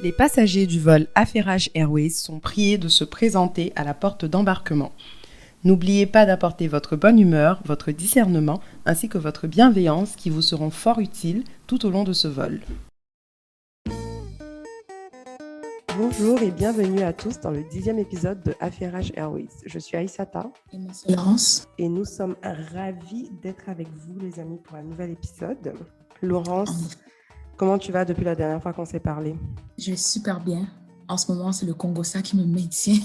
Les passagers du vol Affairage Airways sont priés de se présenter à la porte d'embarquement. N'oubliez pas d'apporter votre bonne humeur, votre discernement ainsi que votre bienveillance qui vous seront fort utiles tout au long de ce vol. Bonjour et bienvenue à tous dans le 10e épisode de Affairage Airways. Je suis Aïssata. Et moi, c'est Laurence. Et nous sommes ravis d'être avec vous les amis pour un nouvel épisode. Laurence, comment tu vas depuis la dernière fois qu'on s'est parlé? Je vais super bien. En ce moment, c'est le Congossa qui me maintient.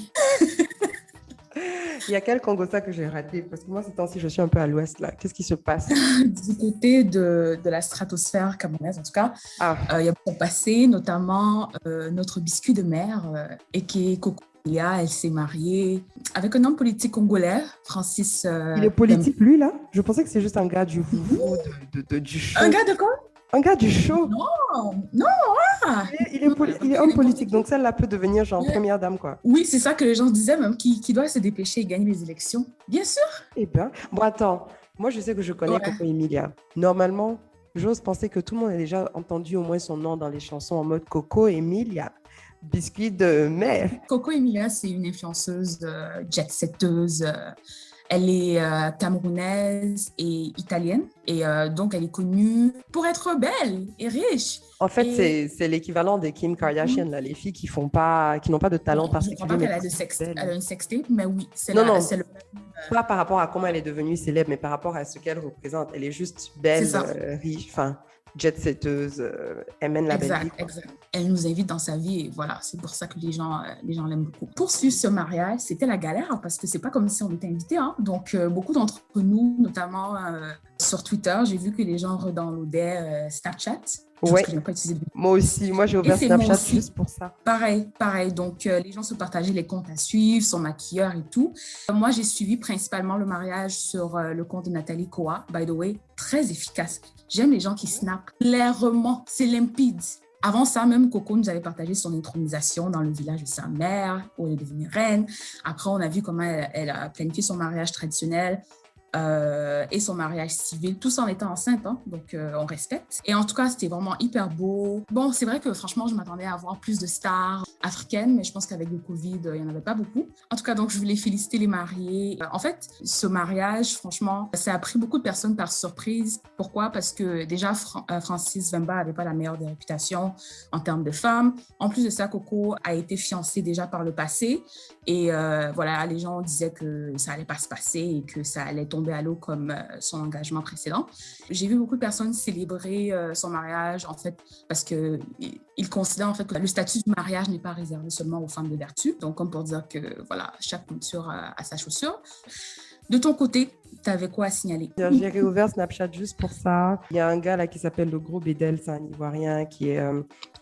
Il y a quel Congossa que j'ai raté? Parce que moi, ces temps-ci, je suis un peu à l'ouest, là. Qu'est-ce qui se passe? Du côté de la stratosphère camerounaise, en tout cas, il y a beaucoup passé, notamment notre biscuit de mer, et qui est Coco. Elle s'est mariée avec un homme politique congolais, Francis. Il est politique, lui, là? Je pensais que c'est juste un gars du foufou, du show. Un gars de quoi? Un gars du show. Non. Il est homme politique, donc celle-là peut devenir genre première dame, quoi. Oui, c'est ça que les gens disaient, même, qui doit se dépêcher et gagner les élections. Bien sûr. Eh bien, bon, attends. Moi, je sais que je connais Coco Emilia. Normalement, j'ose penser que tout le monde a déjà entendu au moins son nom dans les chansons en mode Coco Emilia. Biscuit de mer. Coco Emilia, c'est une influenceuse, jet-setteuse. Elle est camerounaise et italienne. Et donc, elle est connue pour être belle et riche. En fait, c'est l'équivalent des Kim Kardashian, là, les filles qui n'ont pas de talent particulier. Je ne crois pas qu'elle a une sextape, mais oui, c'est non. C'est le pas par rapport à comment elle est devenue célèbre, mais par rapport à ce qu'elle représente. Elle est juste belle, riche, enfin, jet-setteuse, elle mène la belle vie. Exact. Elle nous invite dans sa vie et voilà, c'est pour ça que les gens l'aiment beaucoup. Pour suivre ce mariage, c'était la galère parce que c'est pas comme si on était invités. Hein. Donc, beaucoup d'entre nous, notamment sur Twitter, j'ai vu que les gens redownloadaient Snapchat. Ouais. Que je n'ai pas utilisé. Moi aussi, j'ai ouvert Snapchat juste pour ça. Pareil. Donc, les gens se partageaient les comptes à suivre, son maquilleur et tout. Moi, j'ai suivi principalement le mariage sur le compte de Nathalie Koa, by the way, très efficace. J'aime les gens qui snapent clairement, c'est limpide. Avant ça, même Coco nous avait partagé son intronisation dans le village de sa mère, où elle est devenue reine. Après, on a vu comment elle a planifié son mariage traditionnel. Et son mariage civil, tout ça en étant enceinte, hein, donc on respecte. Et en tout cas, c'était vraiment hyper beau. Bon, c'est vrai que franchement, je m'attendais à voir plus de stars africaines, mais je pense qu'avec le Covid, il n'y en avait pas beaucoup. En tout cas, donc je voulais féliciter les mariés. En fait, ce mariage, franchement, ça a pris beaucoup de personnes par surprise. Pourquoi? Parce que déjà, Francis Vemba n'avait pas la meilleure des réputations en termes de femmes. En plus de ça, Coco a été fiancée déjà par le passé. Et voilà, les gens disaient que ça n'allait pas se passer et que ça allait tomber à l'eau comme son engagement précédent. J'ai vu beaucoup de personnes célébrer son mariage, en fait, parce qu'ils considèrent en fait que le statut du mariage n'est pas réservé seulement aux femmes de vertu. Donc, comme pour dire que, voilà, chaque couture a sa chaussure. De ton côté, tu avais quoi à signaler? J'ai réouvert Snapchat juste pour ça. Il y a un gars là qui s'appelle le Gros Bédel, c'est un Ivoirien qui est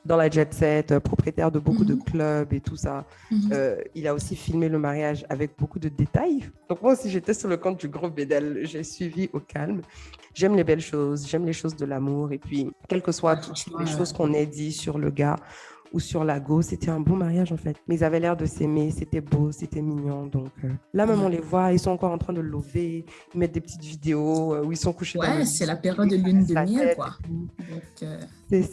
dans la jet set, propriétaire de beaucoup de clubs et tout ça. Il a aussi filmé le mariage avec beaucoup de détails. Donc moi aussi, j'étais sur le compte du Gros Bédel. J'ai suivi au calme. J'aime les belles choses, j'aime les choses de l'amour. Et puis, quelles que soient les choses qu'on ait dit sur le gars ou sur la go, c'était un beau mariage en fait. Mais ils avaient l'air de s'aimer, c'était beau, c'était mignon. Donc là même on les voit, ils sont encore en train de lever, ils mettent des petites vidéos où ils sont couchés dans le lit. C'est la période de lune de miel quoi. Donc,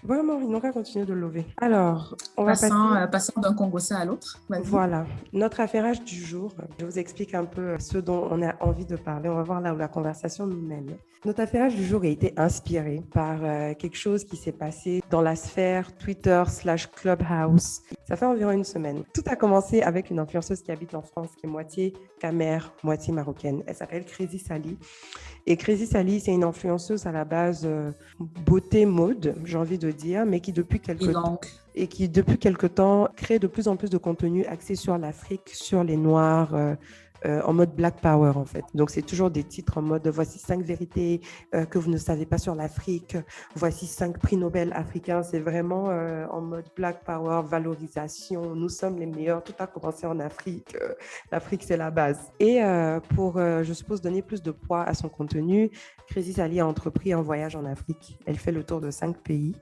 vraiment, ils n'ont qu'à continuer de lever. Alors, on va passant d'un Congossa à l'autre. Vas-y. Voilà, notre affairage du jour. Je vous explique un peu ce dont on a envie de parler. On va voir là où la conversation nous mène. Notre affairage du jour a été inspiré par quelque chose qui s'est passé dans la sphère Twitter/Clubhouse. Ça fait environ une semaine. Tout a commencé avec une influenceuse qui habite en France, qui est moitié camère, moitié marocaine. Elle s'appelle Crazy Sally. Et Crazy Sally, c'est une influenceuse à la base beauté mode, j'ai envie de dire, mais qui depuis quelque temps crée de plus en plus de contenu axé sur l'Afrique, sur les Noirs, en mode Black Power en fait. Donc c'est toujours des titres en mode voici 5 vérités que vous ne savez pas sur l'Afrique, voici 5 prix Nobel africains. C'est vraiment en mode Black Power, valorisation, nous sommes les meilleurs, tout a commencé en Afrique, l'Afrique c'est la base. Et pour je suppose donner plus de poids à son contenu, Crazy Sally a entrepris un voyage en Afrique. Elle fait le tour de 5 pays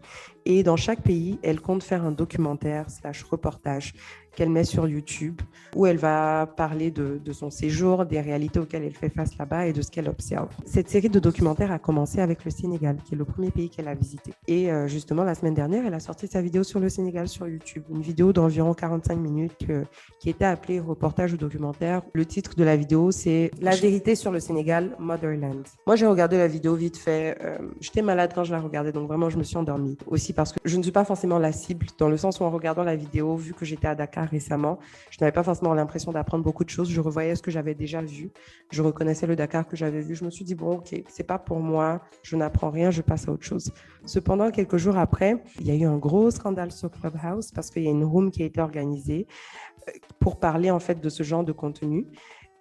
et dans chaque pays elle compte faire un documentaire/reportage qu'elle met sur YouTube, où elle va parler de son séjour, des réalités auxquelles elle fait face là-bas et de ce qu'elle observe. Cette série de documentaires a commencé avec le Sénégal, qui est le premier pays qu'elle a visité. Et justement, la semaine dernière, elle a sorti sa vidéo sur le Sénégal sur YouTube, une vidéo d'environ 45 minutes qui était appelée reportage ou documentaire. Le titre de la vidéo, c'est La vérité sur le Sénégal, Motherland. Moi, j'ai regardé la vidéo vite fait. J'étais malade quand je la regardais, donc vraiment, je me suis endormie. Aussi parce que je ne suis pas forcément la cible, dans le sens où en regardant la vidéo, vu que j'étais à Dakar récemment, je n'avais pas forcément l'impression d'apprendre beaucoup de choses. Je revoyais ce que j'avais déjà vu. Je reconnaissais le Dakar que j'avais vu. Je me suis dit, bon, ok, c'est pas pour moi. Je n'apprends rien, je passe à autre chose. Cependant, quelques jours après, il y a eu un gros scandale sur Clubhouse parce qu'il y a une room qui a été organisée pour parler en fait de ce genre de contenu.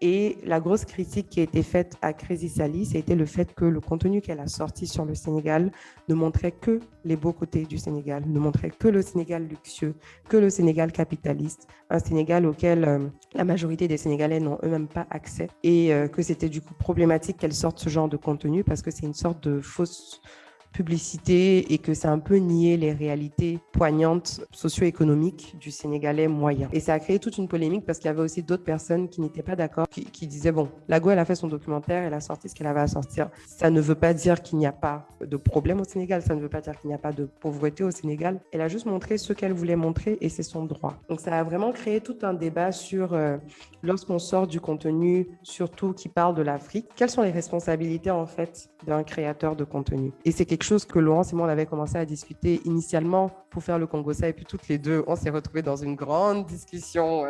Et la grosse critique qui a été faite à Crazy Sally, c'était le fait que le contenu qu'elle a sorti sur le Sénégal ne montrait que les beaux côtés du Sénégal, ne montrait que le Sénégal luxueux, que le Sénégal capitaliste, un Sénégal auquel la majorité des Sénégalais n'ont eux-mêmes pas accès, et que c'était du coup problématique qu'elle sorte ce genre de contenu parce que c'est une sorte de fausse publicité et que c'est un peu nier les réalités poignantes socio-économiques du Sénégalais moyen. Et ça a créé toute une polémique parce qu'il y avait aussi d'autres personnes qui n'étaient pas d'accord, qui disaient, bon, la Go, elle a fait son documentaire, elle a sorti ce qu'elle avait à sortir. Ça ne veut pas dire qu'il n'y a pas de problème au Sénégal, ça ne veut pas dire qu'il n'y a pas de pauvreté au Sénégal. Elle a juste montré ce qu'elle voulait montrer et c'est son droit. Donc ça a vraiment créé tout un débat sur lorsqu'on sort du contenu, surtout qui parle de l'Afrique, quelles sont les responsabilités en fait d'un créateur de contenu. Et c'est quelque chose que Laurence et moi on avait commencé à discuter initialement pour faire le Congossa et puis toutes les deux on s'est retrouvés dans une grande discussion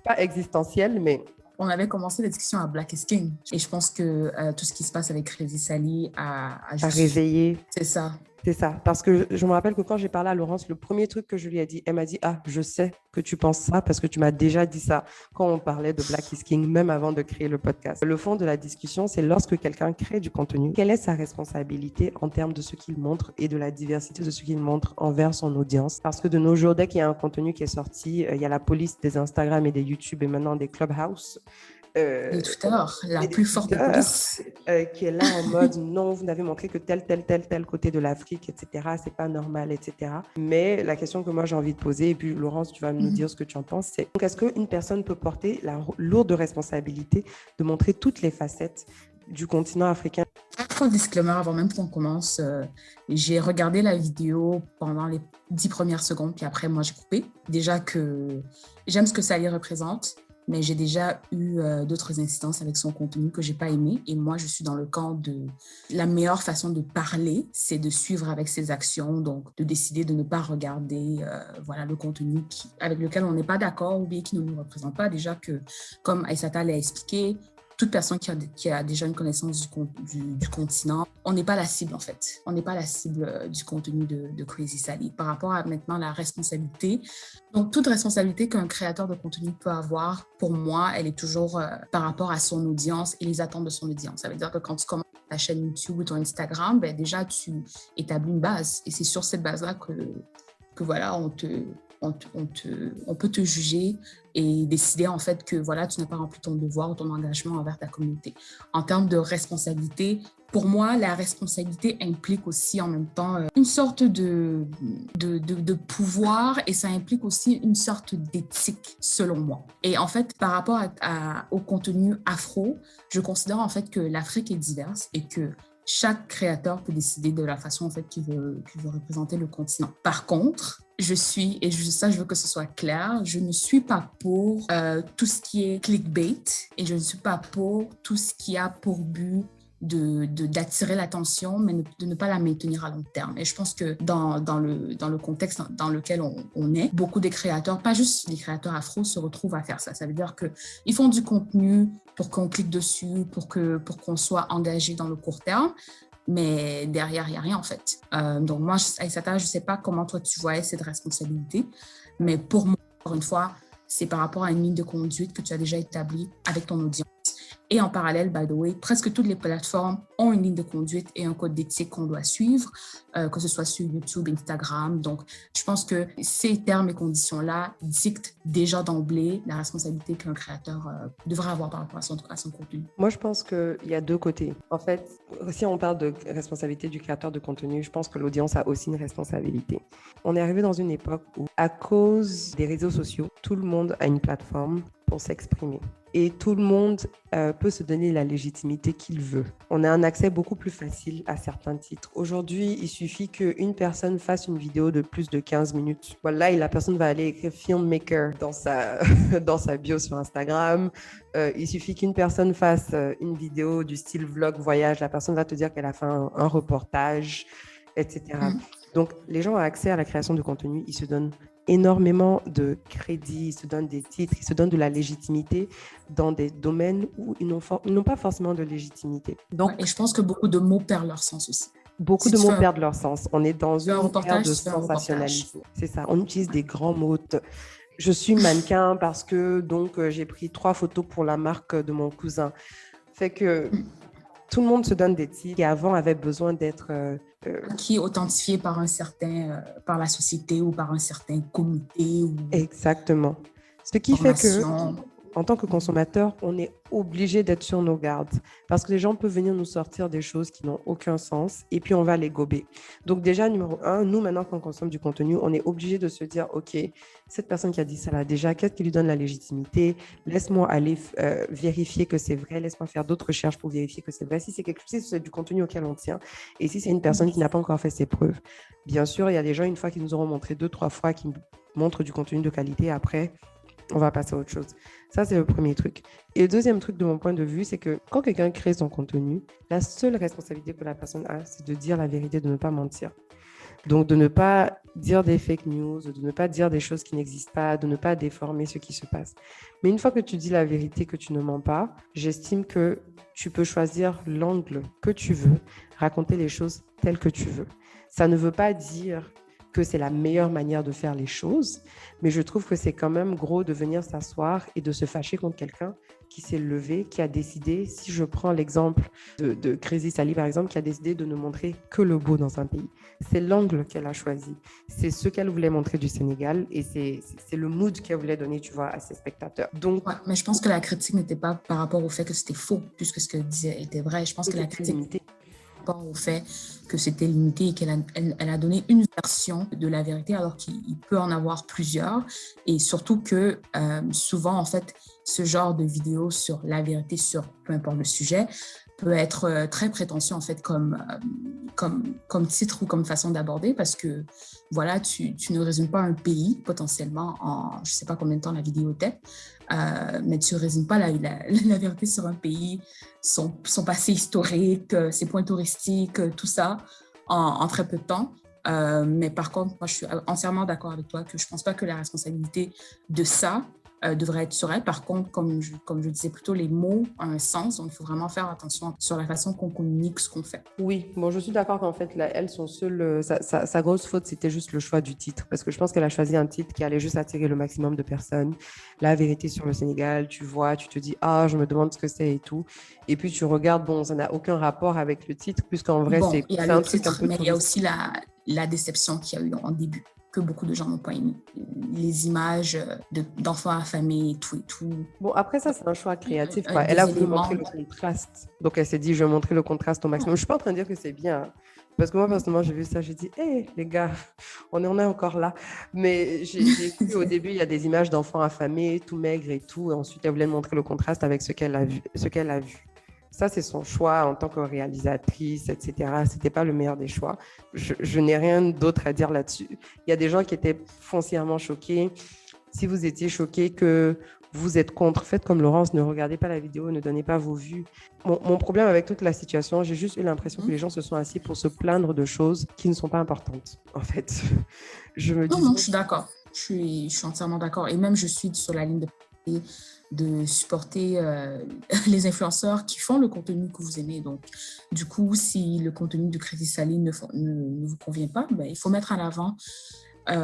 pas existentielle mais on avait commencé la discussion à Black is King et je pense que tout ce qui se passe avec Crazy Sally a réveillé. C'est ça. C'est ça, parce que je me rappelle que quand j'ai parlé à Laurence, le premier truc que je lui ai dit, elle m'a dit « Ah, je sais que tu penses ça parce que tu m'as déjà dit ça quand on parlait de Black is King, même avant de créer le podcast. » Le fond de la discussion, c'est lorsque quelqu'un crée du contenu, quelle est sa responsabilité en termes de ce qu'il montre et de la diversité de ce qu'il montre envers son audience. Parce que de nos jours, dès qu'il y a un contenu qui est sorti, il y a la police des Instagram et des YouTube et maintenant des Clubhouse. Les Twitter, la plus forte police. Qui est là en mode non, vous n'avez montré que tel côté de l'Afrique, etc. C'est pas normal, etc. Mais la question que moi j'ai envie de poser, et puis Laurence, tu vas nous dire ce que tu en penses, c'est donc, est-ce qu'une personne peut porter la lourde responsabilité de montrer toutes les facettes du continent africain? Pour le disclaimer, avant même qu'on commence, j'ai regardé la vidéo pendant les 10 premières secondes, puis après, moi, j'ai coupé. Déjà que j'aime ce que ça y représente, mais j'ai déjà eu d'autres incidences avec son contenu que je n'ai pas aimé. Et moi, je suis dans le camp de la meilleure façon de parler, c'est de suivre avec ses actions, donc de décider de ne pas regarder voilà, le contenu avec lequel on n'est pas d'accord ou bien qui ne nous représente pas. Déjà que, comme Aïssata l'a expliqué, toute personne qui a déjà une connaissance du continent, on n'est pas la cible en fait. On n'est pas la cible du contenu de Crazy Sally. Par rapport à maintenant la responsabilité, donc toute responsabilité qu'un créateur de contenu peut avoir, pour moi, elle est toujours par rapport à son audience et les attentes de son audience. Ça veut dire que quand tu commences ta chaîne YouTube ou ton Instagram, ben déjà tu établis une base et c'est sur cette base-là que voilà, on peut te juger et décider en fait que voilà, tu n'as pas rempli ton devoir ou ton engagement envers ta communauté. En termes de responsabilité, pour moi, la responsabilité implique aussi en même temps une sorte de pouvoir et ça implique aussi une sorte d'éthique, selon moi. Et en fait, par rapport au contenu afro, je considère en fait que l'Afrique est diverse et que chaque créateur peut décider de la façon en fait qu'il veut représenter le continent. Par contre, je veux que ce soit clair, je ne suis pas pour tout ce qui est clickbait et je ne suis pas pour tout ce qui a pour but d'attirer l'attention, mais de ne pas la maintenir à long terme. Et je pense que dans le contexte dans lequel on est, beaucoup des créateurs, pas juste les créateurs afro, se retrouvent à faire ça. Ça veut dire qu'ils font du contenu pour qu'on clique dessus, pour qu'on soit engagé dans le court terme, mais derrière, il n'y a rien en fait. Donc moi, Aïssata, je ne sais pas comment toi tu voyais cette responsabilité, mais pour moi, encore une fois, c'est par rapport à une ligne de conduite que tu as déjà établie avec ton audience. Et en parallèle, by the way, presque toutes les plateformes ont une ligne de conduite et un code d'éthique qu'on doit suivre, que ce soit sur YouTube, Instagram. Donc, je pense que ces termes et conditions-là dictent déjà d'emblée la responsabilité qu'un créateur devrait avoir par rapport à son contenu. Moi, je pense qu'il y a deux côtés. En fait, si on parle de responsabilité du créateur de contenu, je pense que l'audience a aussi une responsabilité. On est arrivé dans une époque où, à cause des réseaux sociaux, tout le monde a une plateforme pour s'exprimer. Et tout le monde peut se donner la légitimité qu'il veut. On a un accès beaucoup plus facile à certains titres. Aujourd'hui, il suffit qu'une personne fasse une vidéo de plus de 15 minutes. Voilà, et la personne va aller écrire filmmaker dans sa bio sur Instagram. Il suffit qu'une personne fasse une vidéo du style vlog voyage. La personne va te dire qu'elle a fait un reportage, etc. Donc, les gens ont accès à la création de contenu. Ils se donnent énormément de crédits, ils se donnent des titres, ils se donnent de la légitimité dans des domaines où ils n'ont pas forcément de légitimité. Donc, et je pense que beaucoup de mots perdent leur sens aussi. Beaucoup de mots perdent leur sens. On est dans une ère de sensationnalisme. C'est ça. On utilise des grands mots. Je suis mannequin parce que j'ai pris 3 photos pour la marque de mon cousin. Fait que tout le monde se donne des titres qui avant avaient besoin d'être qui est authentifié par par la société ou par un certain comité. Exactement. Ce qui fait que, en tant que consommateur, on est obligé d'être sur nos gardes parce que les gens peuvent venir nous sortir des choses qui n'ont aucun sens et puis on va les gober. Donc déjà, numéro 1, nous maintenant quand on consomme du contenu, on est obligé de se dire, OK, cette personne qui a dit ça là, déjà, qu'est-ce qui lui donne la légitimité? Laisse-moi aller vérifier que c'est vrai, laisse-moi faire d'autres recherches pour vérifier que c'est vrai. Si c'est quelque chose, si c'est du contenu auquel on tient et si c'est une personne qui n'a pas encore fait ses preuves. Bien sûr, il y a des gens, une fois qu'ils nous auront montré 2-3 fois, qui montrent du contenu de qualité, après, on va passer à autre chose. Ça, c'est le premier truc. Et le deuxième truc de mon point de vue, c'est que quand quelqu'un crée son contenu, la seule responsabilité que la personne a, c'est de dire la vérité, de ne pas mentir. Donc, de ne pas dire des fake news, de ne pas dire des choses qui n'existent pas, de ne pas déformer ce qui se passe. Mais une fois que tu dis la vérité, que tu ne mens pas, j'estime que tu peux choisir l'angle que tu veux, raconter les choses telles que tu veux. Ça ne veut pas dire que c'est la meilleure manière de faire les choses, mais je trouve que c'est quand même gros de venir s'asseoir et de se fâcher contre quelqu'un qui s'est levé, qui a décidé, si je prends l'exemple de Crazy Sally par exemple, qui a décidé de ne montrer que le beau dans un pays. C'est l'angle qu'elle a choisi, c'est ce qu'elle voulait montrer du Sénégal et c'est le mood qu'elle voulait donner, tu vois, à ses spectateurs. Donc, ouais, mais je pense que la critique n'était pas par rapport au fait que c'était faux, puisque ce qu'elle disait était vrai. Je pense que la critique au fait que c'était limité et qu'elle a donné une version de la vérité alors qu'il peut en avoir plusieurs et surtout que souvent en fait ce genre de vidéo sur la vérité sur peu importe le sujet peut être très prétentieux en fait comme titre ou comme façon d'aborder parce que voilà, tu ne résumes pas un pays potentiellement en je ne sais pas combien de temps la vidéo était, mais tu ne résumes pas la vérité sur un pays, son passé historique, ses points touristiques, tout ça en très peu de temps. Mais par contre, moi je suis entièrement d'accord avec toi que je ne pense pas que la responsabilité de ça devrait être sur elle. Par contre, comme je disais plutôt, les mots ont un sens, donc il faut vraiment faire attention sur la façon qu'on communique ce qu'on fait. Oui, bon, je suis d'accord qu'en fait, elle, son seul, sa grosse faute, c'était juste le choix du titre, parce que je pense qu'elle a choisi un titre qui allait juste attirer le maximum de personnes. La vérité sur le Sénégal, tu vois, tu te dis, je me demande ce que c'est et tout. Et puis tu regardes, bon, ça n'a aucun rapport avec le titre, puisqu'en vrai, bon, c'est un truc un peu... Mais il y a aussi la déception qu'il y a eu en début, que beaucoup de gens n'ont pas aimé. Les images d'enfants affamés et tout. Bon, après ça, c'est un choix créatif, quoi. Elle a voulu montrer le contraste. Donc, elle s'est dit, je vais montrer le contraste au maximum. Je ne suis pas en train de dire que c'est bien. Parce que moi, personnellement, j'ai vu ça, j'ai dit, hé, les gars, on est encore là. Mais j'ai vu au début, il y a des images d'enfants affamés, tout maigres et tout. Et ensuite, elle voulait montrer le contraste avec ce qu'elle a vu. Ça, c'est son choix en tant que réalisatrice, etc. Ce n'était pas le meilleur des choix. Je n'ai rien d'autre à dire là-dessus. Il y a des gens qui étaient foncièrement choqués. Si vous étiez choqués que vous êtes contre, faites comme Laurence, ne regardez pas la vidéo, ne donnez pas vos vues. Mon problème avec toute la situation, j'ai juste eu l'impression que les gens se sont assis pour se plaindre de choses qui ne sont pas importantes, en fait. Non, je suis d'accord. Je suis entièrement d'accord. Et même, je suis sur la ligne de supporter les influenceurs qui font le contenu que vous aimez. Donc, du coup, si le contenu de Crazy Sally ne vous convient pas, il faut mettre en avant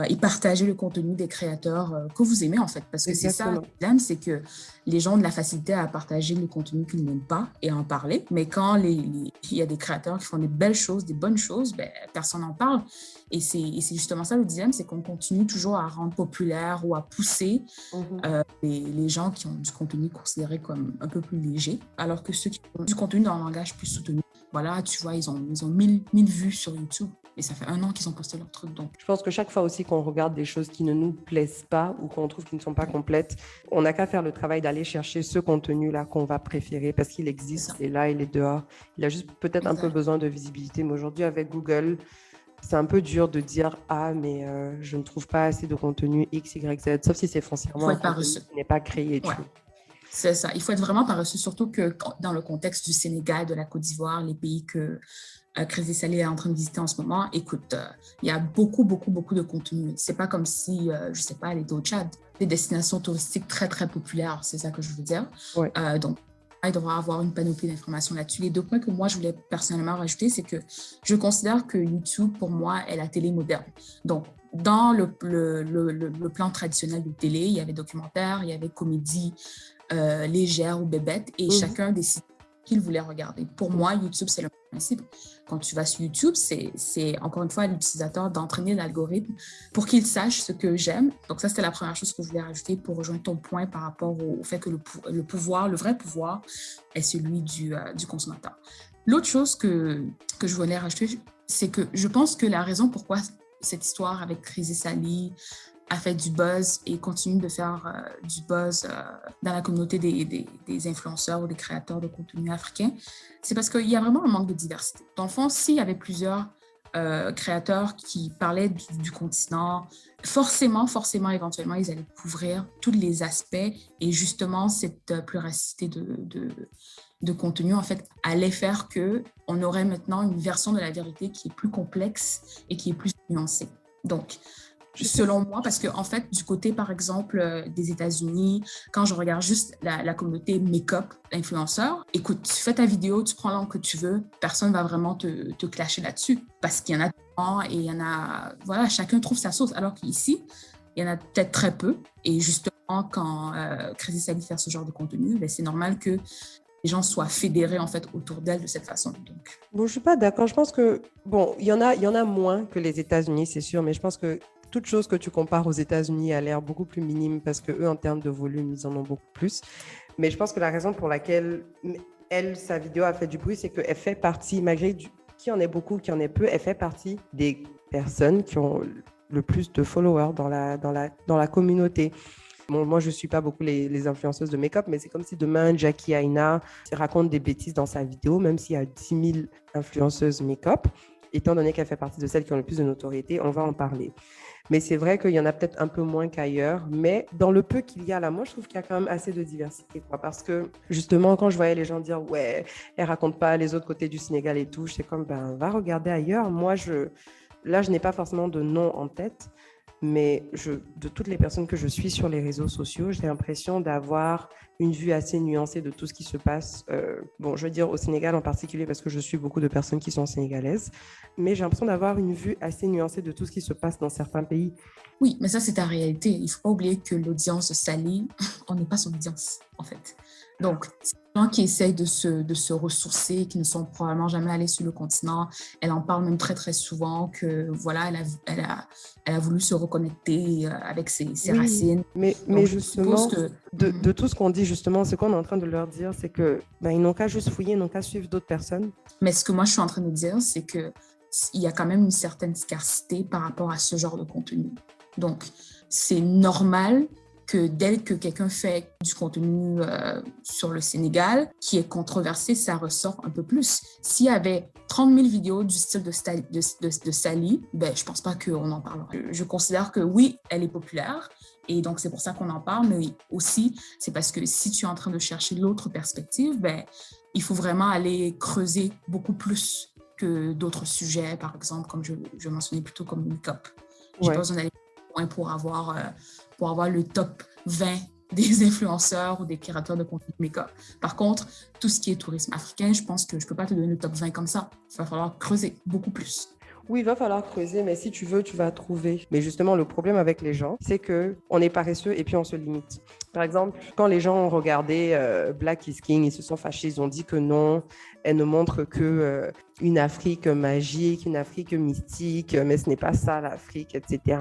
et partager le contenu des créateurs que vous aimez, en fait. Parce que c'est ça, le Exactement. problème, c'est que les gens ont de la facilité à partager le contenu qu'ils n'aiment pas et à en parler. Mais quand il y a des créateurs qui font des belles choses, des bonnes choses, ben, personne n'en parle. Et c'est justement ça le dilemme, c'est qu'on continue toujours à rendre populaire ou à pousser Mhm. les gens qui ont du contenu considéré comme un peu plus léger, alors que ceux qui ont du contenu dans un langage plus soutenu, voilà, tu vois, ils ont 1000 vues sur YouTube. Et ça fait 1 an qu'ils ont posté leur truc. Donc, Je pense que chaque fois aussi qu'on regarde des choses qui ne nous plaisent pas ou qu'on trouve qui ne sont pas complètes, on n'a qu'à faire le travail d'aller chercher ce contenu-là qu'on va préférer parce qu'il c'est existe, ça. il est là, il est dehors. Il a juste peut-être un peu Exact. besoin de visibilité. Mais aujourd'hui, avec Google, c'est un peu dur de dire ah mais je ne trouve pas assez de contenu X, Y, Z, sauf si c'est Il foncièrement faut un être contenu paresseux. qui n'est pas créé, tu Ouais, vois. c'est ça. Il faut être vraiment paresseux, surtout que dans le contexte du Sénégal, de la Côte d'Ivoire, les pays que Crazy Sally est en train de visiter en ce moment, écoute, il y a beaucoup, beaucoup, beaucoup de contenu. C'est pas comme si, je sais pas, elle était au Tchad. Des destinations touristiques très, très populaires, c'est ça que je veux dire. Ouais. Donc, il devra avoir une panoplie d'informations là-dessus. Les 2 points que moi, je voulais personnellement rajouter, c'est que je considère que YouTube, pour moi, est la télé moderne. Donc, dans le plan traditionnel de télé, il y avait documentaire, il y avait comédie légère ou bébête, et Mhm. chacun décide qu'il voulait regarder. Pour moi, YouTube, c'est le principe. Quand tu vas sur YouTube, c'est encore une fois à l'utilisateur d'entraîner l'algorithme pour qu'il sache ce que j'aime. Donc ça, c'était la première chose que je voulais rajouter pour rejoindre ton point par rapport au fait que le pouvoir, le vrai pouvoir, est celui du consommateur. L'autre chose que je voulais rajouter, c'est que je pense que la raison pourquoi cette histoire avec Crazy Sally a fait du buzz et continue de faire du buzz dans la communauté des influenceurs ou des créateurs de contenu africains, c'est parce qu'il y a vraiment un manque de diversité. Dans le fond, s'il y avait plusieurs créateurs qui parlaient du continent, forcément, éventuellement, ils allaient couvrir tous les aspects, et justement, cette pluralité de contenu, en fait, allait faire qu'on aurait maintenant une version de la vérité qui est plus complexe et qui est plus nuancée. Donc, Je suis pas. selon moi, parce que en fait, du côté, par exemple, des États-Unis, quand je regarde juste la communauté make-up influenceur, écoute, tu fais ta vidéo, tu prends l'angle que tu veux, personne va vraiment te clasher là-dessus, parce qu'il y en a tellement et il y en a, voilà, chacun trouve sa sauce, alors qu'ici, il y en a peut-être très peu, et justement, quand Crazy Sally fait ce genre de contenu, ben, c'est normal que les gens soient fédérés, en fait, autour d'elle de cette façon. Donc, Bon, je suis pas d'accord. Je pense que bon, il y en a moins que les États-Unis, c'est sûr, mais je pense que toute chose que tu compares aux États-Unis a l'air beaucoup plus minime parce que eux, en termes de volume, ils en ont beaucoup plus. Mais je pense que la raison pour laquelle elle, sa vidéo a fait du bruit, c'est qu'elle fait partie, malgré qui en ait beaucoup, qui en ait peu, elle fait partie des personnes qui ont le plus de followers dans la communauté. Bon, moi, je ne suis pas beaucoup les influenceuses de make-up, mais c'est comme si demain, Jackie Aina raconte des bêtises dans sa vidéo, même s'il y a 10 000 influenceuses make-up. Étant donné qu'elle fait partie de celles qui ont le plus de notoriété, on va en parler. Mais c'est vrai qu'il y en a peut-être un peu moins qu'ailleurs. Mais dans le peu qu'il y a là, moi, je trouve qu'il y a quand même assez de diversité, quoi. Parce que justement, quand je voyais les gens dire ouais, elle raconte pas les autres côtés du Sénégal et tout, j'étais comme ben va regarder ailleurs. Moi, là, je n'ai pas forcément de nom en tête, mais de toutes les personnes que je suis sur les réseaux sociaux, j'ai l'impression d'avoir une vue assez nuancée de tout ce qui se passe. Bon, je veux dire au Sénégal en particulier parce que je suis beaucoup de personnes qui sont sénégalaises, mais j'ai l'impression d'avoir une vue assez nuancée de tout ce qui se passe dans certains pays. oui, mais ça, c'est ta réalité. Il ne faut pas oublier que l'audience Sally, on n'est pas son audience, en fait. Donc, c'est des gens qui essayent de se ressourcer, qui ne sont probablement jamais allés sur le continent. Elle en parle même très, très souvent que, voilà, elle a voulu se reconnecter avec ses Oui, racines. mais Donc, je suppose justement, que... de tout ce qu'on dit, justement, ce qu'on est en train de leur dire, c'est que ben, ils n'ont qu'à juste fouiller, ils n'ont qu'à suivre d'autres personnes. Mais ce que moi, je suis en train de dire, c'est qu'il y a quand même une certaine scarcité par rapport à ce genre de contenu. Donc, c'est normal que dès que quelqu'un fait du contenu sur le Sénégal qui est controversé, ça ressort un peu plus. S'il y avait 30 000 vidéos du style de Sally, ben, je ne pense pas qu'on en parlerait. Je considère que oui, elle est populaire, et donc c'est pour ça qu'on en parle, mais aussi, c'est parce que si tu es en train de chercher l'autre perspective, ben, il faut vraiment aller creuser beaucoup plus que d'autres sujets, par exemple, comme je mentionnais plutôt comme le make-up. J'ai pas Ouais. besoin d'aller loin pour avoir le top 20 des influenceurs ou des créateurs de contenu make-up. Par contre, tout ce qui est tourisme africain, je pense que je ne peux pas te donner le top 20 comme ça. Il va falloir creuser beaucoup plus. Oui, il va falloir creuser, mais si tu veux, tu vas trouver. Mais justement, le problème avec les gens, c'est que on est paresseux et puis on se limite. Par exemple, quand les gens ont regardé Black is King, ils se sont fâchés, ils ont dit que non, elle ne montre que une Afrique magique, une Afrique mystique, mais ce n'est pas ça l'Afrique, etc.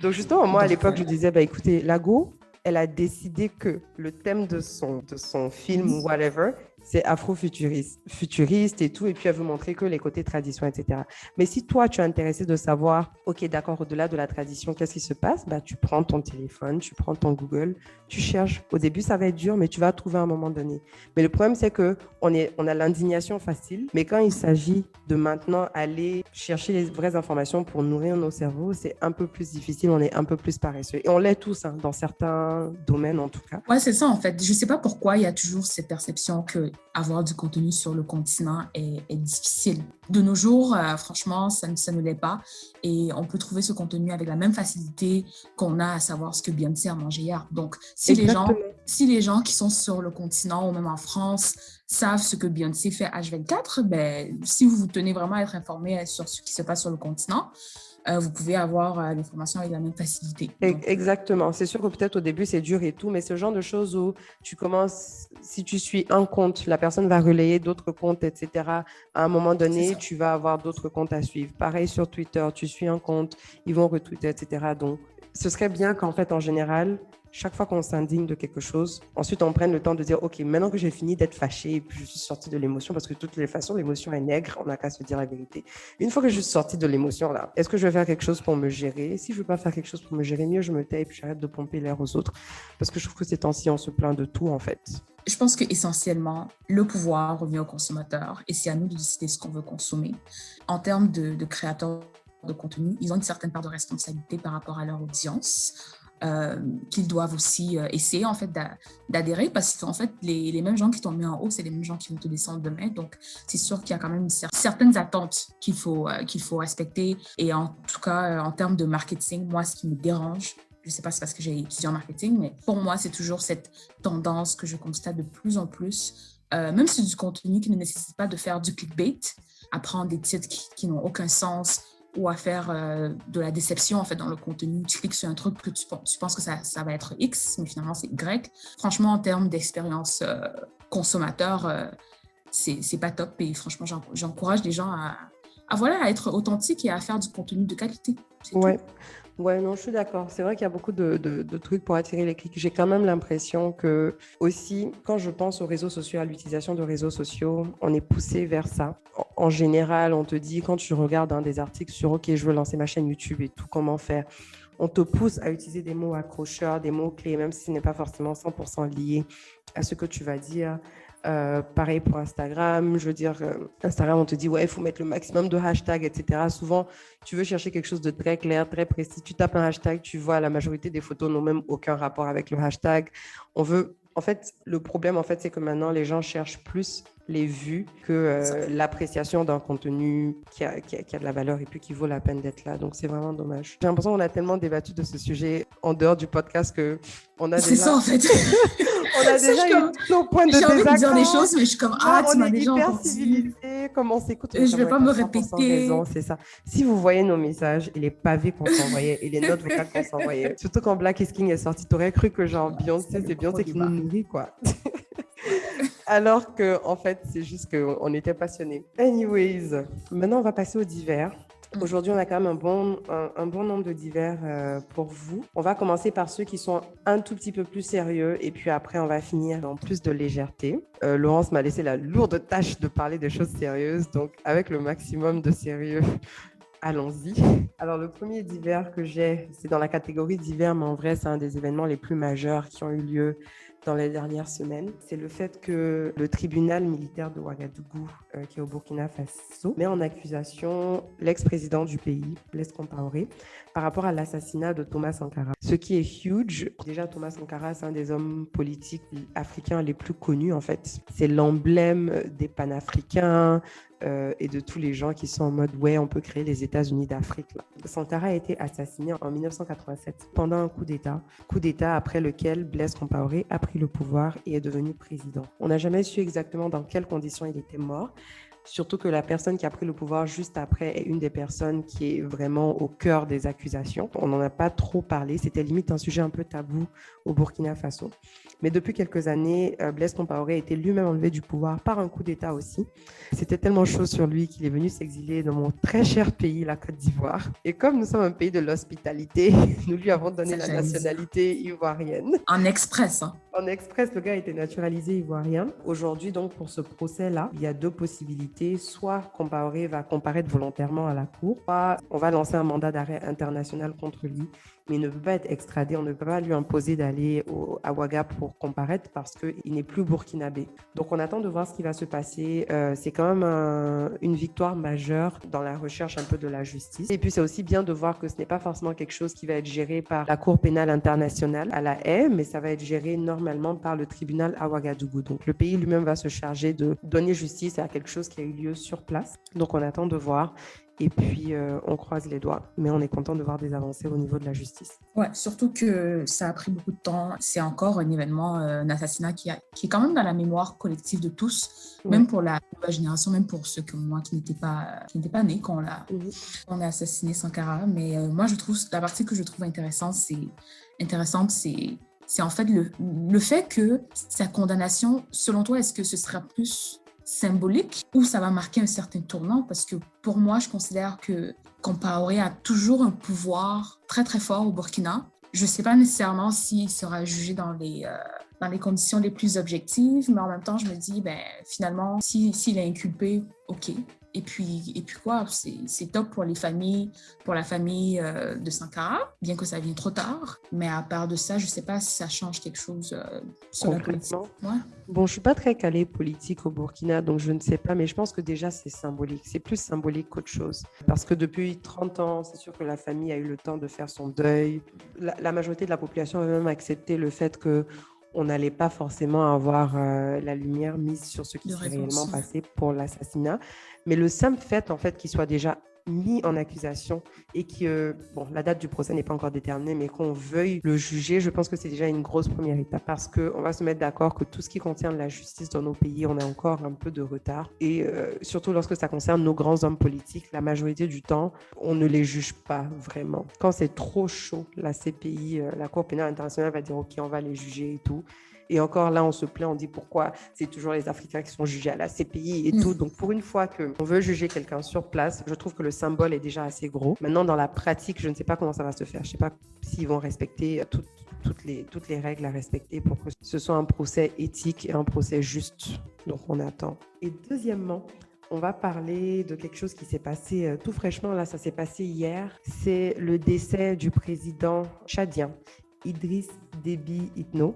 Donc justement, moi à Donc, l'époque, je disais, bah écoutez, Lago, elle a décidé que le thème de son film ou whatever, c'est afro-futuriste futuriste et tout, et puis elle veut montrer que les côtés tradition, etc. Mais si toi, tu es intéressé de savoir, ok, d'accord, au-delà de la tradition, qu'est-ce qui se passe? Bah, tu prends ton téléphone, tu prends ton Google, tu cherches. Au début, ça va être dur, mais tu vas trouver à un moment donné. Mais le problème, c'est que on a l'indignation facile, mais quand il s'agit de maintenant aller chercher les vraies informations pour nourrir nos cerveaux, c'est un peu plus difficile, on est un peu plus paresseux. Et on l'est tous, hein, dans certains domaines en tout cas. ouais, c'est ça en fait. Je ne sais pas pourquoi il y a toujours cette perception que avoir du contenu sur le continent est difficile. De nos jours, franchement, ça ne l'est pas. Et on peut trouver ce contenu avec la même facilité qu'on a à savoir ce que Beyoncé a mangé hier. Donc, Exactement. si les gens qui sont sur le continent ou même en France savent ce que Beyoncé fait H24, ben, si vous vous tenez vraiment à être informé sur ce qui se passe sur le continent, vous pouvez avoir l'information avec la même facilité. Donc, Exactement. C'est sûr que peut-être au début, c'est dur et tout, mais ce genre de choses où tu commences, si tu suis un compte, la personne va relayer d'autres comptes, etc. À un moment donné, tu vas avoir d'autres comptes à suivre. Pareil sur Twitter, tu suis un compte, ils vont retweeter, etc. Donc, ce serait bien qu'en fait, en général, chaque fois qu'on s'indigne de quelque chose, ensuite on prenne le temps de dire, OK, maintenant que j'ai fini d'être fâché et puis je suis sortie de l'émotion, parce que de toutes les façons, l'émotion est nègre, on n'a qu'à se dire la vérité. Une fois que je suis sortie de l'émotion, là, est-ce que je vais faire quelque chose pour me gérer? Si je ne veux pas faire quelque chose pour me gérer, mieux je me tais et puis j'arrête de pomper l'air aux autres. Parce que je trouve que ces temps-ci, on se plaint de tout, en fait. je pense qu'essentiellement, le pouvoir revient aux consommateurs et c'est à nous de décider ce qu'on veut consommer. En termes de créateurs de contenu, ils ont une certaine part de responsabilité par rapport à leur audience. Qu'ils doivent aussi essayer en fait d'adhérer parce qu'en fait les mêmes gens qui t'ont mis en haut c'est les mêmes gens qui vont te descendre demain, donc c'est sûr qu'il y a quand même certaines attentes qu'il faut respecter. Et en tout cas en termes de marketing, moi ce qui me dérange, je ne sais pas si c'est parce que j'ai étudié en marketing, mais pour moi c'est toujours cette tendance que je constate de plus en plus, même si c'est du contenu qui ne nécessite pas de faire du clickbait, à prendre des titres qui n'ont aucun sens ou à faire de la déception en fait dans le contenu. Tu cliques sur un truc que tu penses que ça va être X, mais finalement c'est Y. Franchement, en termes d'expérience consommateur, c'est pas top. Et franchement, j'encourage les gens à être authentiques et à faire du contenu de qualité. C'est Ouais. tout. Ouais, non, je suis d'accord. C'est vrai qu'il y a beaucoup de trucs pour attirer les clics. J'ai quand même l'impression que, aussi, quand je pense aux réseaux sociaux, à l'utilisation de réseaux sociaux, on est poussé vers ça. En général, on te dit, quand tu regardes des articles sur, OK, je veux lancer ma chaîne YouTube et tout, comment faire? On te pousse à utiliser des mots accrocheurs, des mots clés, même si ce n'est pas forcément 100% lié à ce que tu vas dire. Pareil pour Instagram, je veux dire, Instagram, on te dit, ouais, il faut mettre le maximum de hashtags, etc. Souvent, tu veux chercher quelque chose de très clair, très précis. Tu tapes un hashtag, tu vois, la majorité des photos n'ont même aucun rapport avec le hashtag. En fait, le problème, en fait, c'est que maintenant, les gens cherchent plus les vues que l'appréciation d'un contenu qui a de la valeur et puis qui vaut la peine d'être là. Donc, c'est vraiment dommage. J'ai l'impression qu'on a tellement débattu de ce sujet en dehors du podcast que on a C'est ça en fait. on a déjà eu ton point de J'ai envie désaccord. de dire des choses, mais je suis comme, tu m'as déjà hyper entendu. civilisés, comme on s'écoute. Je vais pas me répéter. Raison, c'est ça. Si vous voyez nos messages et les pavés qu'on s'envoyait et les notes vocales qu'on s'envoyait, surtout quand Black is King est sorti, t'aurais cru que genre Beyoncé, c'est Beyoncé qui nous nourrit, quoi. Alors que, en fait, c'est juste qu'on était passionnés. Anyways, maintenant, on va passer aux divers. Aujourd'hui, on a quand même un bon nombre de divers pour vous. On va commencer par ceux qui sont un tout petit peu plus sérieux et puis après, on va finir dans plus de légèreté. Laurence m'a laissé la lourde tâche de parler des choses sérieuses, donc avec le maximum de sérieux, allons-y. Alors, le premier divers que j'ai, c'est dans la catégorie divers, mais en vrai, c'est un des événements les plus majeurs qui ont eu lieu dans les dernières semaines. C'est le fait que le tribunal militaire de Ouagadougou, qui est au Burkina Faso, met en accusation l'ex-président du pays, Blaise Compaoré, par rapport à l'assassinat de Thomas Sankara. Ce qui est huge. Déjà, Thomas Sankara, c'est un des hommes politiques africains les plus connus, en fait. C'est l'emblème des panafricains, et de tous les gens qui sont en mode « ouais, on peut créer les États-Unis d'Afrique ». Sankara a été assassiné en 1987 pendant un coup d'État après lequel Blaise Compaoré a pris le pouvoir et est devenu président. On n'a jamais su exactement dans quelles conditions il était mort. surtout que la personne qui a pris le pouvoir juste après est une des personnes qui est vraiment au cœur des accusations. On n'en a pas trop parlé, c'était limite un sujet un peu tabou au Burkina Faso. Mais depuis quelques années, Blaise Compaoré a été lui-même enlevé du pouvoir par un coup d'État aussi. C'était tellement chaud sur lui qu'il est venu s'exiler dans mon très cher pays, la Côte d'Ivoire. Et comme nous sommes un pays de l'hospitalité, nous lui avons donné la nationalité ivoirienne. En express, hein. En express, le gars a été naturalisé ivoirien. Aujourd'hui, donc, pour ce procès-là, il y a deux possibilités. Soit Compaoré va comparaître volontairement à la cour, soit on va lancer un mandat d'arrêt international contre lui, mais il ne peut pas être extradé. On ne peut pas lui imposer d'aller à Ouaga pour comparaître parce qu'il n'est plus burkinabé. Donc, on attend de voir ce qui va se passer. C'est quand même une victoire majeure dans la recherche un peu de la justice. Et puis, c'est aussi bien de voir que ce n'est pas forcément quelque chose qui va être géré par la Cour pénale internationale à La Haye, mais ça va être géré normalement par le tribunal à Ouagadougou. Donc, le pays lui-même va se charger de donner justice à quelque chose qui a eu lieu sur place. Donc, on attend de voir. Et puis, on croise les doigts, mais on est content de voir des avancées au niveau de la justice. Ouais, surtout que ça a pris beaucoup de temps. C'est encore un événement, un assassinat qui est quand même dans la mémoire collective de tous, même pour la nouvelle génération, même pour ceux comme moi qui n'étaient pas nés quand on a assassiné Sankara. Mais moi, je trouve, la partie que je trouve intéressante, c'est en fait le fait que sa condamnation, selon toi, est-ce que ce sera plus symbolique ou ça va marquer un certain tournant? Parce que pour moi, je considère que Compaoré a toujours un pouvoir très très fort au Burkina. Je ne sais pas nécessairement s'il sera jugé dans les conditions les plus objectives, mais en même temps, je me dis, finalement, s'il est inculpé, ok. Et puis quoi, c'est top pour la famille de Sankara, bien que ça vienne trop tard. Mais à part de ça, je ne sais pas si ça change quelque chose sur la politique. Ouais. Bon, je ne suis pas très calée politique au Burkina, donc je ne sais pas, mais je pense que déjà c'est symbolique. C'est plus symbolique qu'autre chose. Parce que depuis 30 ans, c'est sûr que la famille a eu le temps de faire son deuil. La majorité de la population a même accepté le fait que on n'allait pas forcément avoir la lumière mise sur ce qui s'est réellement passé pour l'assassinat. Mais le simple fait, en fait, qu'il soit déjà mis en accusation et que, la date du procès n'est pas encore déterminée, mais qu'on veuille le juger, je pense que c'est déjà une grosse première étape parce qu'on va se mettre d'accord que tout ce qui concerne la justice dans nos pays, on a encore un peu de retard. Et surtout lorsque ça concerne nos grands hommes politiques, la majorité du temps, on ne les juge pas vraiment. Quand c'est trop chaud, la CPI, la Cour pénale internationale va dire « Ok, on va les juger et tout ». Et encore là, on se plaint, on dit pourquoi c'est toujours les Africains qui sont jugés à la CPI et tout. Donc, pour une fois qu'on veut juger quelqu'un sur place, je trouve que le symbole est déjà assez gros. Maintenant, dans la pratique, je ne sais pas comment ça va se faire. Je ne sais pas s'ils vont respecter toutes les règles à respecter pour que ce soit un procès éthique et un procès juste. Donc, on attend. Et deuxièmement, on va parler de quelque chose qui s'est passé tout fraîchement. Là, ça s'est passé hier. C'est le décès du président tchadien, Idriss Déby Itno,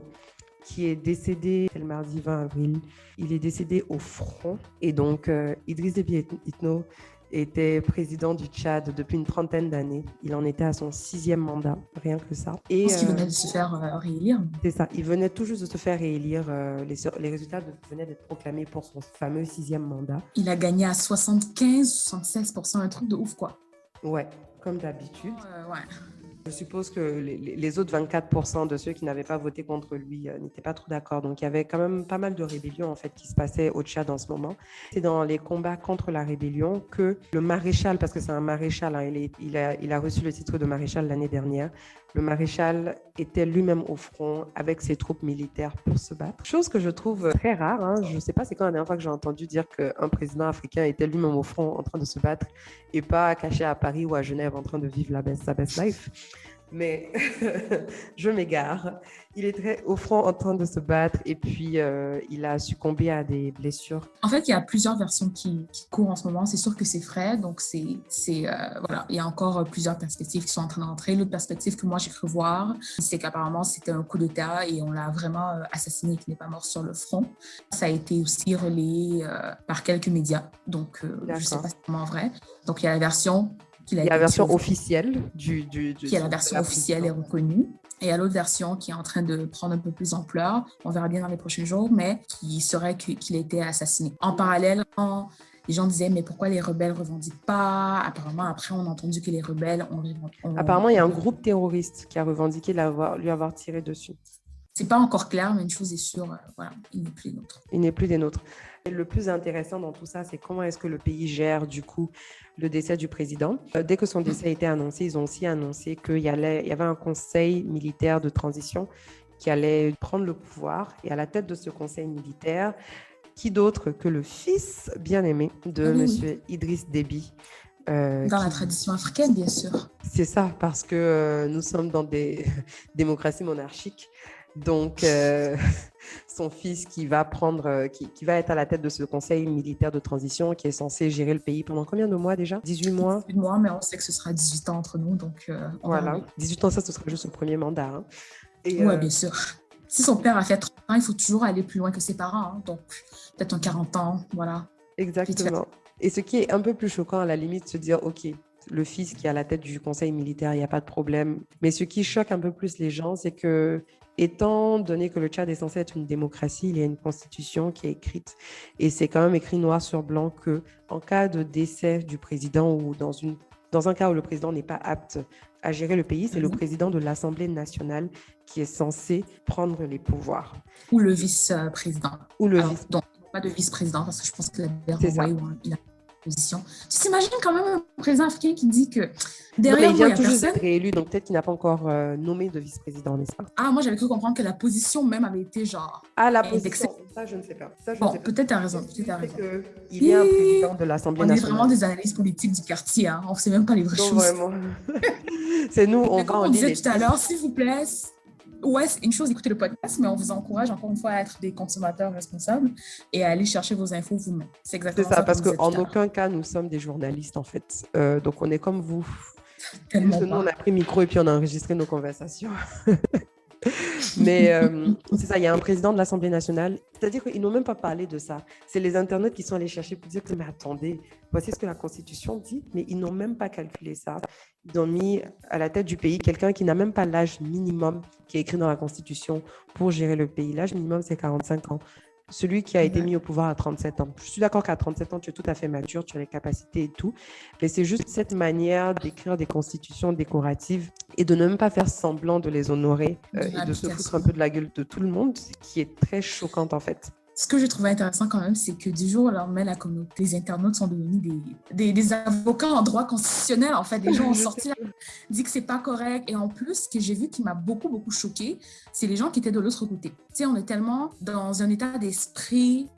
qui est décédé le mardi 20 avril. Il est décédé au front. Et donc, Idriss Déby Itno était président du Tchad depuis une trentaine d'années. Il en était à son 6e mandat, rien que ça. Et, je pense qu'il venait de se faire réélire. C'est ça, il venait tout juste de se faire réélire. Les résultats venaient d'être proclamés pour son fameux 6e mandat. Il a gagné à 75-76%, un truc de ouf, quoi. Ouais, comme d'habitude. Ouais. Je suppose que les autres 24% de ceux qui n'avaient pas voté contre lui n'étaient pas trop d'accord. Donc, il y avait quand même pas mal de rébellions en fait, qui se passaient au Tchad en ce moment. C'est dans les combats contre la rébellion que le maréchal, parce que c'est un maréchal, hein, il a reçu le titre de maréchal l'année dernière, le maréchal était lui-même au front avec ses troupes militaires pour se battre. Chose que je trouve très rare. Hein. Je ne sais pas c'est quand la dernière fois que j'ai entendu dire qu'un président africain était lui-même au front en train de se battre et pas caché à Paris ou à Genève en train de vivre sa best life. Mais je m'égare. Il est au front en train de se battre et puis il a succombé à des blessures. En fait, il y a plusieurs versions qui courent en ce moment. C'est sûr que c'est frais, donc voilà. Il y a encore plusieurs perspectives qui sont en train d'entrer. L'autre perspective que moi j'ai cru voir, c'est qu'apparemment c'était un coup d'État et on l'a vraiment assassiné et qu'il n'est pas mort sur le front. Ça a été aussi relayé par quelques médias, donc je ne sais pas si c'est vraiment vrai. Donc il y a la version il y a la version officielle qui est la version officielle et reconnue. Et il y a l'autre version qui est en train de prendre un peu plus d'ampleur, on verra bien dans les prochains jours, mais qui serait qu'il a été assassiné. En parallèle, les gens disaient, mais pourquoi les rebelles ne revendiquent pas? Apparemment, après, on a entendu que les rebelles ont... Apparemment, il y a un groupe terroriste qui a revendiqué lui avoir tiré dessus. C'est pas encore clair, mais une chose est sûre, voilà, il n'est plus des nôtres. Il n'est plus des nôtres. Et le plus intéressant dans tout ça, c'est comment est-ce que le pays gère du coup le décès du président. Dès que son décès a été annoncé, ils ont aussi annoncé qu'il y avait un conseil militaire de transition qui allait prendre le pouvoir. Et à la tête de ce conseil militaire, qui d'autre que le fils bien-aimé de M. Idriss Déby. Dans la tradition africaine, bien sûr. C'est ça, parce que nous sommes dans des démocraties monarchiques. Donc, son fils qui va être à la tête de ce conseil militaire de transition qui est censé gérer le pays pendant combien de mois déjà? 18 mois? 18 mois, mais on sait que ce sera 18 ans entre nous. Donc, voilà, 18 ans, ça, ce sera juste le premier mandat. Hein. Oui, bien sûr. Si son père a fait 30 ans, il faut toujours aller plus loin que ses parents. Hein. Donc, peut-être 40 ans, voilà. Exactement. Et ce qui est un peu plus choquant, à la limite, se dire, OK, le fils qui est à la tête du conseil militaire, il n'y a pas de problème. Mais ce qui choque un peu plus les gens, c'est que, étant donné que le Tchad est censé être une démocratie, il y a une constitution qui est écrite. Et c'est quand même écrit noir sur blanc que, en cas de décès du président ou dans un cas où le président n'est pas apte à gérer le pays, c'est le président de l'Assemblée nationale qui est censé prendre les pouvoirs. Ou le vice-président. Donc, pas de vice-président, parce que je pense que il a une position. Tu t'imagines quand même un président africain qui dit que derrière il vient tout juste d'être réélu, donc peut-être qu'il n'a pas encore nommé de vice-président, n'est-ce pas? Ah, moi j'avais cru comprendre que la position même avait été genre... Ah, la position, ça je ne sais pas. Peut-être t'as raison. Il y a un président de l'Assemblée nationale. On est vraiment des analystes politiques du quartier, hein. On ne sait même pas les vraies choses. Vraiment. C'est nous, on va en disait tout à l'heure, s'il vous plaît... Ouais, c'est une chose d'écouter le podcast, mais on vous encourage encore une fois à être des consommateurs responsables et à aller chercher vos infos vous-même. C'est exactement ça. C'est ça, parce qu'en aucun cas, nous sommes des journalistes, en fait. Donc, on est comme vous. Tellement nous, on a pris le micro et puis on a enregistré nos conversations. Mais c'est ça, il y a un président de l'Assemblée nationale. C'est-à-dire qu'ils n'ont même pas parlé de ça. C'est les internautes qui sont allés chercher pour dire que, mais attendez, voici ce que la Constitution dit, mais ils n'ont même pas calculé ça. Ils ont mis à la tête du pays quelqu'un qui n'a même pas l'âge minimum qui est écrit dans la Constitution pour gérer le pays. L'âge minimum, c'est 45 ans. Celui qui a été mis au pouvoir à 37 ans. Je suis d'accord qu'à 37 ans, tu es tout à fait mature, tu as les capacités et tout, mais c'est juste cette manière d'écrire des constitutions décoratives et de ne même pas faire semblant de les honorer et de se foutre un peu de la gueule de tout le monde, qui est très choquante en fait. Ce que j'ai trouvé intéressant quand même, c'est que du jour au lendemain, la communauté, les internautes sont devenus des avocats en droit constitutionnel. En fait, les gens ont sorti là, dit que c'est pas correct. Et en plus, ce que j'ai vu qui m'a beaucoup choquée, c'est les gens qui étaient de l'autre côté. Tu sais, on est tellement dans un état d'esprit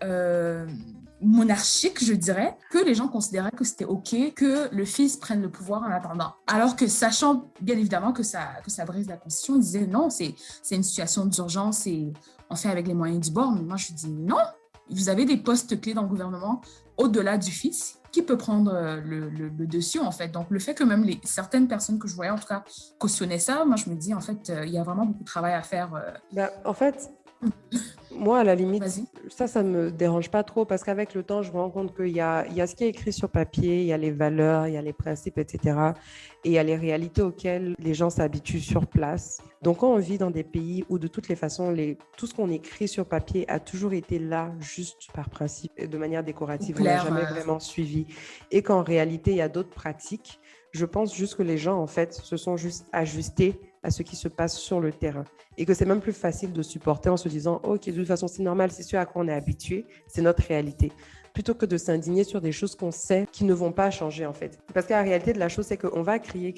monarchique, je dirais, que les gens considéraient que c'était OK que le fils prenne le pouvoir en attendant. Alors que, sachant bien évidemment que ça brise la Constitution, ils disaient non, c'est une situation d'urgence et on fait avec les moyens du bord. Mais moi, je dis non. Vous avez des postes clés dans le gouvernement au-delà du fils qui peut prendre le dessus, en fait. Donc, le fait que même certaines personnes que je voyais, en tout cas, cautionnaient ça, moi, je me dis, en fait, il y a vraiment beaucoup de travail à faire. En fait, moi, à la limite, ça me dérange pas trop parce qu'avec le temps, je me rends compte qu'il y a ce qui est écrit sur papier, il y a les valeurs, il y a les principes, etc. Et il y a les réalités auxquelles les gens s'habituent sur place. Donc, quand on vit dans des pays où, de toutes les façons, tout ce qu'on écrit sur papier a toujours été là juste par principe et de manière décorative, on n'a jamais vraiment suivi. Et qu'en réalité, il y a d'autres pratiques. Je pense juste que les gens, en fait, se sont juste ajustés à ce qui se passe sur le terrain. Et que c'est même plus facile de supporter en se disant « Ok, de toute façon, c'est normal, c'est ce à quoi on est habitué, c'est notre réalité. » Plutôt que de s'indigner sur des choses qu'on sait qui ne vont pas changer, en fait. Parce que la réalité de la chose, c'est qu'on va crier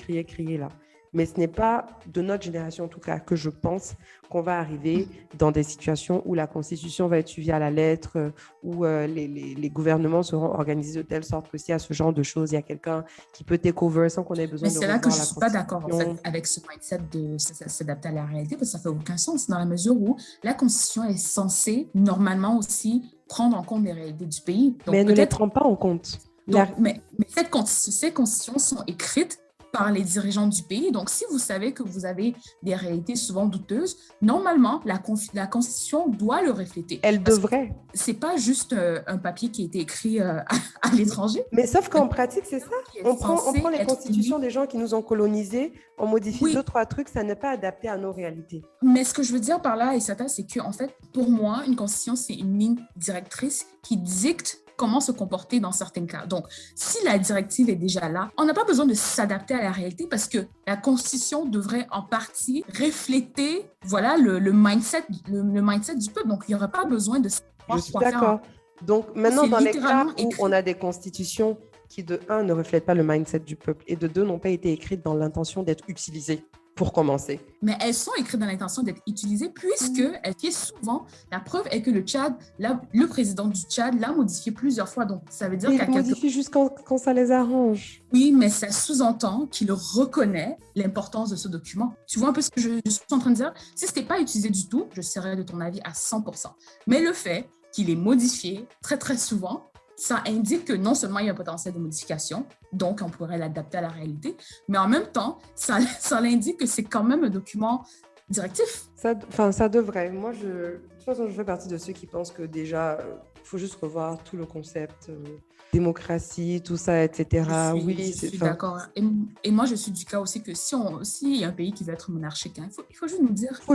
là. Mais ce n'est pas de notre génération, en tout cas, que je pense qu'on va arriver dans des situations où la Constitution va être suivie à la lettre, où les gouvernements seront organisés de telle sorte que s'il y a ce genre de choses, il y a quelqu'un qui peut take over sans qu'on ait besoin de revoir la Constitution. Mais c'est là que je ne suis pas d'accord en fait, avec ce mindset de s'adapter à la réalité, parce que ça ne fait aucun sens, dans la mesure où la Constitution est censée, normalement aussi, prendre en compte les réalités du pays. Donc, mais elle ne les prend pas en compte. Mais ces constitutions sont écrites par les dirigeants du pays. Donc, si vous savez que vous avez des réalités souvent douteuses, normalement, la Constitution doit le refléter. Elle devrait. Ce n'est pas juste un papier qui a été écrit à l'étranger. Mais sauf qu'en pratique, c'est ça. On prend les constitutions des gens qui nous ont colonisés, on modifie 2-3 trucs, ça n'est pas adapté à nos réalités. Mais ce que je veux dire par là, Aissata, c'est que, en fait, pour moi, une constitution, c'est une ligne directrice qui dicte comment se comporter dans certains cas. Donc, si la directive est déjà là, on n'a pas besoin de s'adapter à la réalité parce que la Constitution devrait en partie refléter, voilà, le mindset du peuple. Donc, il n'y aurait pas besoin de savoir Je suis quoi faire. d'accord. Donc, maintenant, C'est dans les cas littéralement où écrit. on a des constitutions qui, de un, ne reflètent pas le mindset du peuple et de deux, n'ont pas été écrites dans l'intention d'être utilisées, pour commencer. Mais elles sont écrites dans l'intention d'être utilisées puisqu'elles piècent souvent. La preuve est que le Tchad, le président du Tchad l'a modifié plusieurs fois. Donc, ça veut dire Mais qu'à ils modifient juste quand ça les arrange. Oui, mais ça sous-entend qu'il reconnaît l'importance de ce document. Tu vois un peu ce que je suis en train de dire? Si ce n'était pas utilisé du tout, je serais de ton avis à 100%. Mais le fait qu'il est modifié très, très souvent, ça indique que non seulement il y a un potentiel de modification, donc on pourrait l'adapter à la réalité, mais en même temps, ça indique que c'est quand même un document directif. Ça devrait. Moi, de toute façon, je fais partie de ceux qui pensent que déjà, il faut juste revoir tout le concept, démocratie, tout ça, etc. Je suis d'accord. Et moi, je suis du cas aussi que s'il y a un pays qui veut être monarchique, il faut juste nous dire. Faut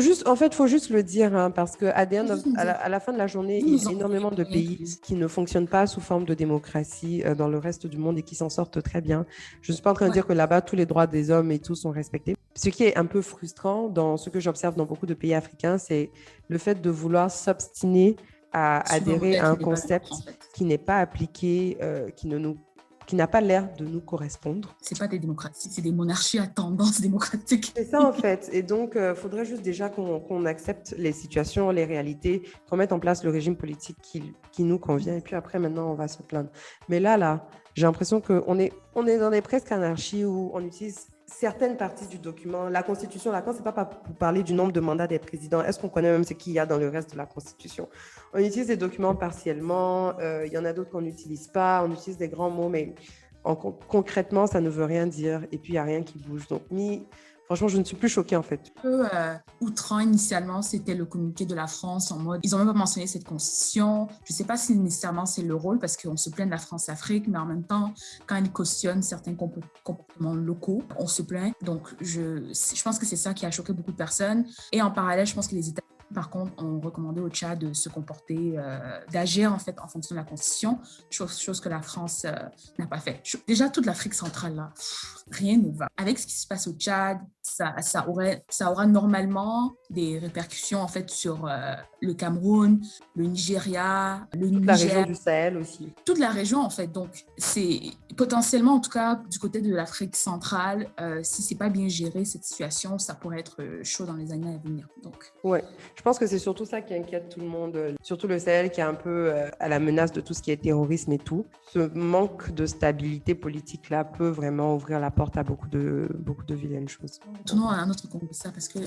juste le dire, hein, parce qu'à à la fin de la journée, il y a énormément de pays qui ne fonctionnent pas sous forme de démocratie dans le reste du monde et qui s'en sortent très bien. Je ne suis pas en train de dire que là-bas, tous les droits des hommes et tout sont respectés. Ce qui est un peu frustrant dans ce que j'observe dans beaucoup de pays africains, c'est le fait de vouloir s'obstiner à adhérer à un concept qui n'est pas appliqué, qui n'a pas l'air de nous correspondre. C'est pas des démocraties, c'est des monarchies à tendance démocratique. C'est ça en fait. Et donc, il faudrait juste déjà qu'on accepte les situations, les réalités, qu'on mette en place le régime politique qui nous convient. Et puis après, maintenant, on va se plaindre. Mais là, j'ai l'impression qu'on est dans des presque anarchies où on utilise certaines parties du document. La Constitution, là, quand c'est pas pour parler du nombre de mandats des présidents, est-ce qu'on connaît même ce qu'il y a dans le reste de la Constitution? On utilise des documents partiellement, il y en a d'autres qu'on n'utilise pas, on utilise des grands mots, mais concrètement, ça ne veut rien dire et puis il n'y a rien qui bouge. Donc, franchement, je ne suis plus choquée en fait. Un peu outrant initialement, c'était le communiqué de la France en mode, ils n'ont même pas mentionné cette constitution. Je ne sais pas si nécessairement c'est le rôle parce qu'on se plaint de la France-Afrique, mais en même temps, quand ils cautionnent certains comportements locaux, on se plaint. Donc, je pense que c'est ça qui a choqué beaucoup de personnes. Et en parallèle, je pense que les États par contre, ont recommandé au Tchad de se comporter, d'agir en fait en fonction de la Constitution, chose que la France n'a pas fait. Déjà, toute l'Afrique centrale, là, rien ne va. Avec ce qui se passe au Tchad, ça aura normalement des répercussions en fait sur le Cameroun, le Nigeria, le Niger. La région du Sahel aussi. Toute la région en fait. Donc, c'est potentiellement, en tout cas, du côté de l'Afrique centrale, si c'est pas bien géré cette situation, ça pourrait être chaud dans les années à venir. Donc, ouais. Je pense que c'est surtout ça qui inquiète tout le monde, surtout le Sahel qui est un peu à la menace de tout ce qui est terrorisme et tout. Ce manque de stabilité politique-là peut vraiment ouvrir la porte à beaucoup de vilaines choses. Tournons à un autre compte de ça parce que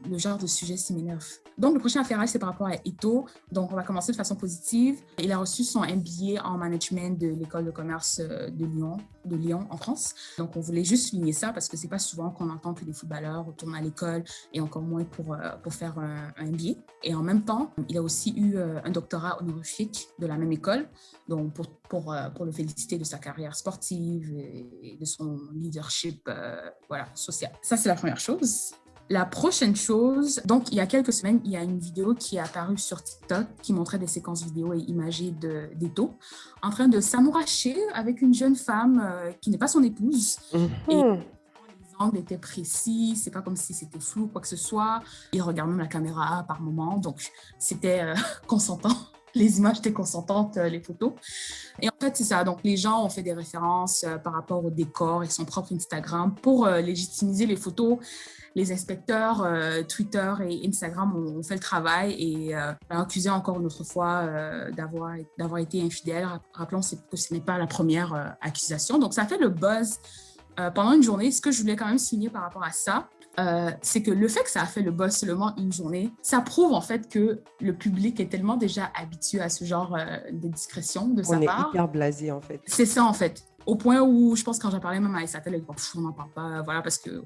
le genre de sujet s'y m'énerve. Donc, le prochain affairage, c'est par rapport à Ito. Donc, on va commencer de façon positive. Il a reçu son MBA en management de l'école de commerce de Lyon en France. Donc, on voulait juste souligner ça parce que c'est pas souvent qu'on entend que des footballeurs retournent à l'école et encore moins pour faire un MBA. Et en même temps, il a aussi eu un doctorat honorifique de la même école, donc pour le féliciter de sa carrière sportive et de son leadership social. Ça, c'est la première chose. La prochaine chose, donc il y a quelques semaines, il y a une vidéo qui est apparue sur TikTok qui montrait des séquences vidéo et imagées d'Eto en train de s'amouracher avec une jeune femme qui n'est pas son épouse. Et les angles étaient précis, c'est pas comme si c'était flou ou quoi que ce soit. Il regarde même la caméra par moment, donc c'était consentant. Les images étaient consentantes, les photos. Et en fait, c'est ça. Donc, les gens ont fait des références par rapport au décor et son propre Instagram pour légitimiser les photos. Les inspecteurs Twitter et Instagram ont fait le travail et ont accusé encore une autre fois d'avoir été infidèle. Rappelons que ce n'est pas la première accusation. Donc, ça a fait le buzz pendant une journée. Ce que je voulais quand même souligner par rapport à ça, c'est que le fait que ça a fait le buzz seulement une journée, ça prouve en fait que le public est tellement déjà habitué à ce genre de discrétion de sa part. On est hyper blasé en fait. C'est ça en fait. Au point où je pense quand j'en parlais même à Essatel, elle dit on n'en parle pas, voilà, parce que...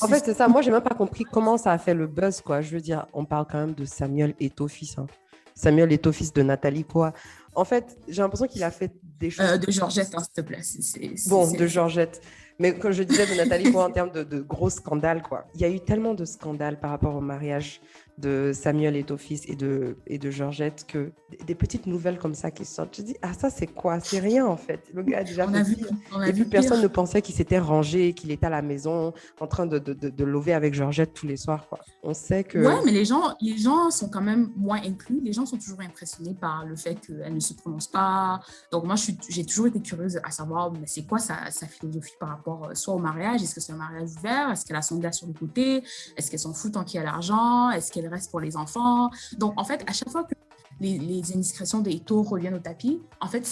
En fait, c'est ça. Moi, j'ai même pas compris comment ça a fait le buzz, quoi. Je veux dire, on parle quand même de Samuel Eto'o fils. Hein. Samuel Eto'o fils de Nathalie, quoi. En fait, j'ai l'impression qu'il a fait des choses... de Georgette, hein, s'il te plaît. De Georgette. Mais comme je disais de Nathalie Cohen en termes de gros scandales, quoi. Il y a eu tellement de scandales par rapport au mariage de Samuel Eto'o-Fils et de Georgette que des petites nouvelles comme ça qui sortent. Je dis, ah ça c'est quoi? C'est rien en fait. Le gars a déjà fait pire. Et puis personne ne pensait qu'il s'était rangé, qu'il était à la maison en train de lover avec Georgette tous les soirs, quoi. On sait que... Ouais, mais les gens sont quand même moins inclus. Les gens sont toujours impressionnés par le fait qu'elle ne se prononce pas. Donc moi, j'ai toujours été curieuse à savoir, mais c'est quoi sa philosophie par rapport soit au mariage? Est-ce que c'est un mariage ouvert? Est-ce qu'elle a son gars sur le côté? Est-ce qu'elle s'en fout tant qu'il y a l'argent? Est-ce qu'elle reste pour les enfants? Donc en fait, à chaque fois que les indiscrétions des Eto'o reviennent au tapis, en fait,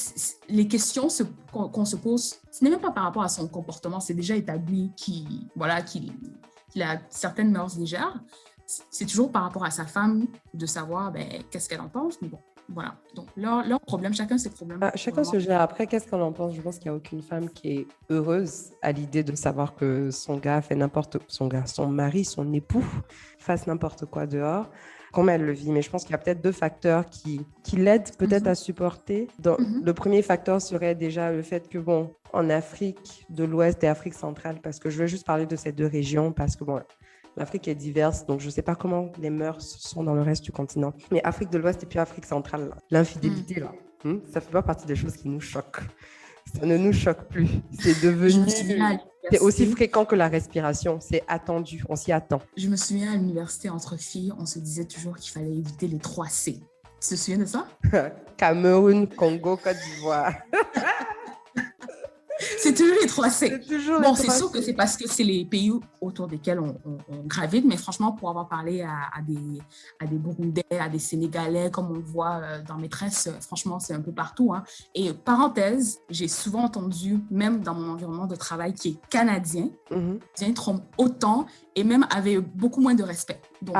les questions qu'on se pose, ce n'est même pas par rapport à son comportement, c'est déjà établi qu'il a certaines mœurs légères. C'est toujours par rapport à sa femme de savoir qu'est-ce qu'elle en pense. Mais bon, voilà. Donc, leur problème, chacun ses problèmes. Chacun se gère. Après, qu'est-ce qu'on en pense? Je pense qu'il n'y a aucune femme qui est heureuse à l'idée de savoir que son mari, son époux, fasse n'importe quoi dehors. Comment elle le vit. Mais je pense qu'il y a peut-être deux facteurs qui l'aident peut-être à supporter. Le premier facteur serait déjà le fait que, en Afrique de l'Ouest et Afrique centrale, parce que je veux juste parler de ces deux régions, parce que, l'Afrique est diverse, donc je ne sais pas comment les mœurs sont dans le reste du continent. Mais Afrique de l'Ouest et puis Afrique centrale, l'infidélité, ça ne fait pas partie des choses qui nous choquent. Ça ne nous choque plus. C'est devenu... C'est aussi fréquent que la respiration. C'est attendu. On s'y attend. Je me souviens à l'université, entre filles, on se disait toujours qu'il fallait éviter les 3 C. Tu te souviens de ça? Cameroun, Congo, Côte d'Ivoire. C'est toujours les 3 C. C'est toujours c'est sûr que c'est parce que c'est les pays autour desquels on gravite, mais franchement, pour avoir parlé à des Burundais, à des Sénégalais, comme on le voit dans Maîtresse, franchement, c'est un peu partout. Hein. Et parenthèse, j'ai souvent entendu, même dans mon environnement de travail qui est canadien, ils trompent autant et même avec beaucoup moins de respect. Donc,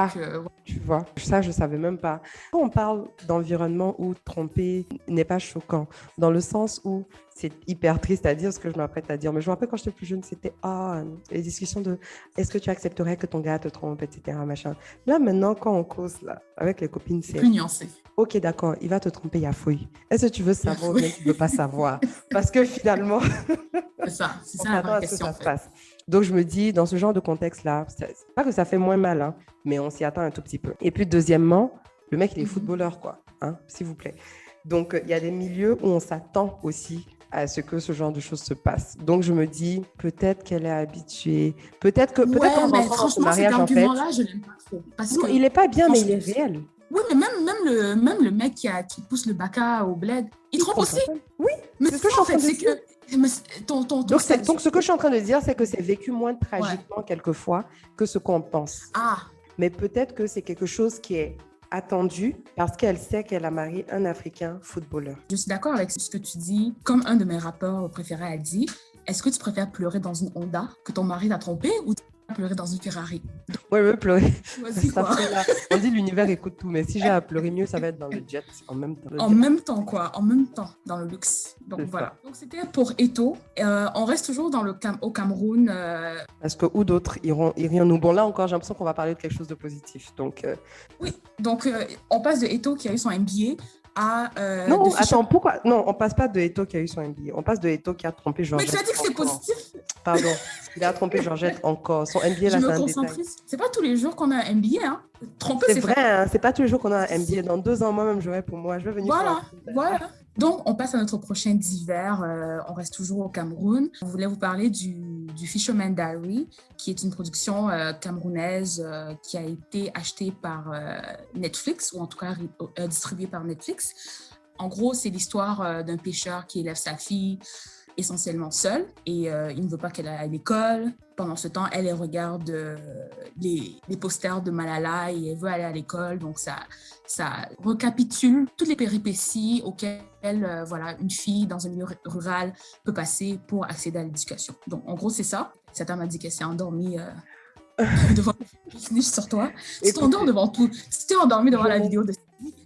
tu vois, ça, je ne savais même pas. Quand on parle d'environnement où tromper n'est pas choquant, dans le sens où c'est hyper triste à dire ce que je m'apprête à dire. Mais je me rappelle quand j'étais plus jeune, c'était les discussions de est-ce que tu accepterais que ton gars te trompe, etc. Machin. Là, maintenant, quand on cause là, avec les copines, c'est plus nuancé. Ok, d'accord, il va te tromper, il y a fouille. Est-ce que tu veux savoir ou bien tu ne veux pas savoir? Parce que finalement, c'est ça la vraie question. Ça se passe. Donc, je me dis, dans ce genre de contexte-là, c'est pas que ça fait moins mal, hein, mais on s'y attend un tout petit peu. Et puis, deuxièmement, le mec, il est footballeur, quoi, hein, s'il vous plaît. Donc, il y a des milieux où on s'attend aussi à ce que ce genre de choses se passe. Donc, je me dis, peut-être qu'elle est habituée. Peut-être qu'on mais franchement, franchement, cet argument-là, je l'aime pas trop. Parce que, il n'est pas bien, mais il est réel. Oui, mais même le mec qui pousse le baka au bled, il trompe aussi. Oui, mais c'est ce que je suis en train de dire. Donc, ce que je suis en train de dire, c'est que c'est vécu moins tragiquement quelquefois que ce qu'on pense. Mais peut-être que c'est quelque chose qui est attendu parce qu'elle sait qu'elle a marié un Africain footballeur. Je suis d'accord avec ce que tu dis. Comme un de mes rappeurs préférés a dit, est-ce que tu préfères pleurer dans une Honda que ton mari t'a trompé ou pleurer dans une Ferrari? Oui, pleurer. Quoi. On dit l'univers écoute tout, mais si j'ai à pleurer mieux, ça va être dans le jet en même temps. En même temps, dans le luxe. Donc voilà. Donc c'était pour Eto'o. On reste toujours au Cameroun. Parce que où d'autres iront-nous? Bon, là encore, j'ai l'impression qu'on va parler de quelque chose de positif. Donc, oui, donc on passe de Eto'o qui a eu son MBA à... non, attends, pourquoi? Non, on passe pas de Eto'o qui a eu son MBA. On passe de Eto'o qui a trompé Georgette. Mais tu as dit que c'est positif. Pardon, il a trompé Georgette encore. Son MBA, là, c'est un détail. C'est pas tous les jours qu'on a un MBA, hein. Tromper, c'est vrai, hein, c'est pas tous les jours qu'on a un MBA. Dans 2 ans, moi-même, j'aurai pour moi. Je vais venir. Voilà. Donc, on passe à notre prochain divers. On reste toujours au Cameroun. On voulait vous parler du Fisherman Diary, qui est une production camerounaise qui a été achetée par Netflix, ou en tout cas distribuée par Netflix. En gros, c'est l'histoire d'un pêcheur qui élève sa fille essentiellement seule et il ne veut pas qu'elle aille à l'école. Pendant ce temps, elle regarde les posters de Malala et elle veut aller à l'école. Donc, ça récapitule toutes les péripéties auxquelles une fille dans un milieu rural peut passer pour accéder à l'éducation. Donc, en gros, c'est ça. Cette dame m'a dit qu'elle s'est endormie devant le snitch sur toi. Tu t'endors devant tout. Tu t'es endormie devant la vidéo de